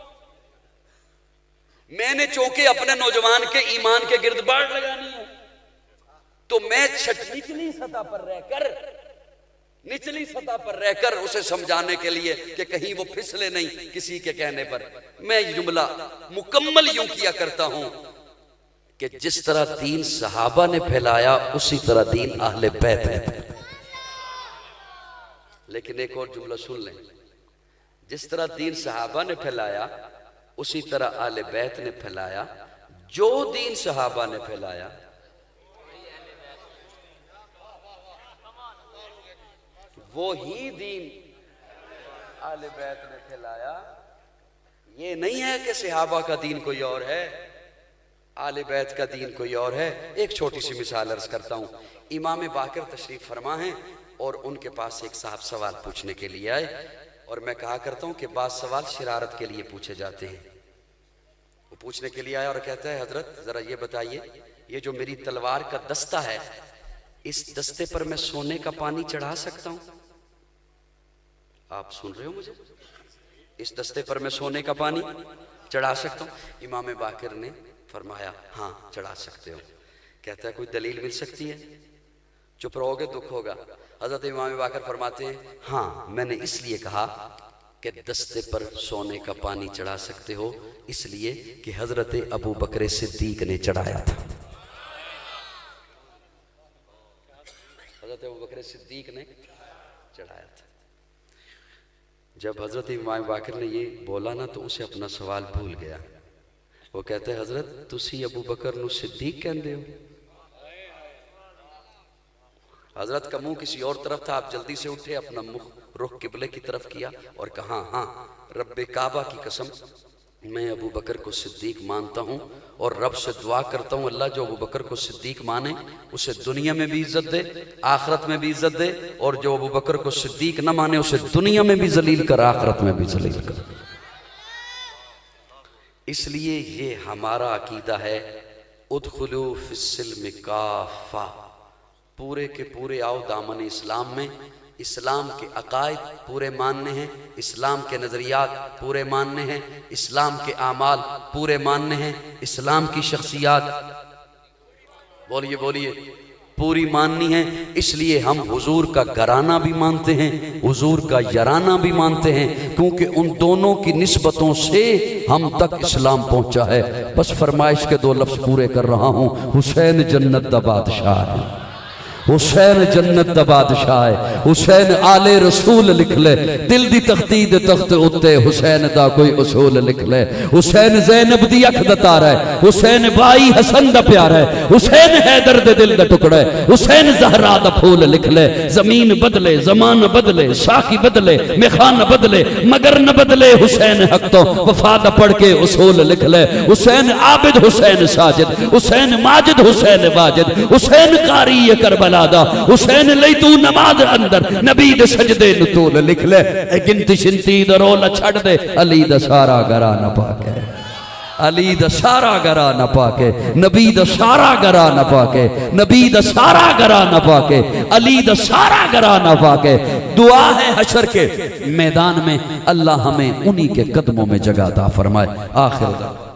मैंने चौके अपने नौजवान के ईमान के गिर्द बाढ़ लगानी है, तो मैं निचली सतह पर रहकर उसे समझाने के लिए कि कहीं वो फिसले नहीं किसी के कहने पर, मैं जुमला मुकम्मल यूं किया करता हूं कि जिस तरह दीन सहाबा ने फैलाया उसी तरह दीन अहले बैत ने फैलाया। लेकिन एक और जुमला सुन लें, जिस तरह दीन सहाबा ने फैलाया उसी तरह अहले बैत ने फैलाया। जो दीन सहाबा ने फैलाया वो ही दीन अहले बैत ने फैलाया। ये नहीं है कि सहाबा का दीन कोई और है, आले बैत का दीन कोई और है। एक छोटी सी मिसाल अर्ज करता हूँ। इमाम बाकर तशरीफ फरमा है और उनके पास एक साहब सवाल पूछने के लिए आए, और मैं कहा करता हूँ कि बाद सवाल शरारत के लिए पूछे जाते हैं। वो पूछने के लिए आया और कहता है, हजरत जरा ये बताइए, ये जो मेरी तलवार का दस्ता है, इस दस्ते पर मैं सोने का पानी चढ़ा सकता हूँ? आप सुन रहे हो मुझे? इस दस्ते पर मैं सोने का पानी चढ़ा सकता हूँ? इमाम बाकर ने फरमाया, हाँ चढ़ा सकते हो। कहता है, कोई दलील मिल सकती है? चुप रहोगे दुख होगा। हजरत इमाम बाकर फरमाते हैं, हाँ मैंने इसलिए कहा कि दस्ते पर सोने का पानी चढ़ा सकते हो, इसलिए कि हजरत अबू बकर सिद्दीक ने चढ़ाया था। हजरत अबू बकर सिद्दीक ने चढ़ाया था। जब हजरत इमाम बाकर ने ये बोला ना, तो उसे अपना सवाल भूल गया। वो कहते हैं, हजरत तुसी अबू बकर नू सिद्दीक कहते हो? हजरत का मुंह किसी और तरफ था। आप जल्दी से उठे, अपना मुख रुख किबले की तरफ किया और कहा, हाँ रब्बे काबा की कसम, मैं अबू बकर को सिद्दीक मानता हूँ और रब से दुआ करता हूँ, अल्लाह जो अबू बकर को सिद्दीक माने उसे दुनिया में भी इज्जत दे, आखिरत में भी इज्जत दे, और जो अबू बकर को सिद्दीक न माने उसे दुनिया में भी जलील कर, आखिरत में भी जलील कर। इसलिए ये हमारा अकीदा है, उदखुलू फिस्सिल्म काफा, पूरे के पूरे आओ दामन इस्लाम में। इस्लाम के अकायद पूरे मानने हैं, इस्लाम के नज़रियात पूरे मानने हैं, इस्लाम के आमाल पूरे मानने हैं, इस्लाम की शख्सियात बोलिए बोलिए पूरी माननी है। इसलिए हम हुजूर का घराना भी मानते हैं, हुजूर का याराना भी मानते हैं, क्योंकि उन दोनों की निस्बतों से हम तक इस्लाम पहुंचा है। बस फरमाइश के 2 लफ्ज पूरे कर रहा हूं। हुसैन जन्नत दा बादशाह है, हुसैन जन्नत दा बादशाह है। हुसैन आले रसूल लिख ले, दिल दी तख्ती दे तख्त उत्ते हुसैन दा कोई उसूल लिख ले। हुसैन ज़ैनब दी अख दा तारा है, हुसैन भाई हसन दा प्यारा है, हुसैन हैदर दे दिल दा टुकड़ा है, हुसैन ज़हरा दा फूल लिख ले। जमीन बदले, जमान बदले, साकी बदले, मेखान बदले, मगर न बदले हुसैन हक तो वफा दा पढ़ के उसूल लिख ले। हुसैन आबिद, हुसैन साजिद, हुसैन माजिद, हुसैन वाजिद, हुसैन कारी करबला, हुसैन लई तू नमाज अंदर नबी दे सजदे नु तोल लिख ले। गिनती शिनती दा रोला छड़ दे, अली दा सारा गरा न पाके, अली दा सारा गरा न पाके, नबी दा सारा गरा न पाके, नबी दा सारा गरा न पाके, अली दा सारा गरा न पाके। दुआ है हशर के मैदान में, अल्लाह हमें उन्हीं के कदमों में जगह अता फरमाए। आखिर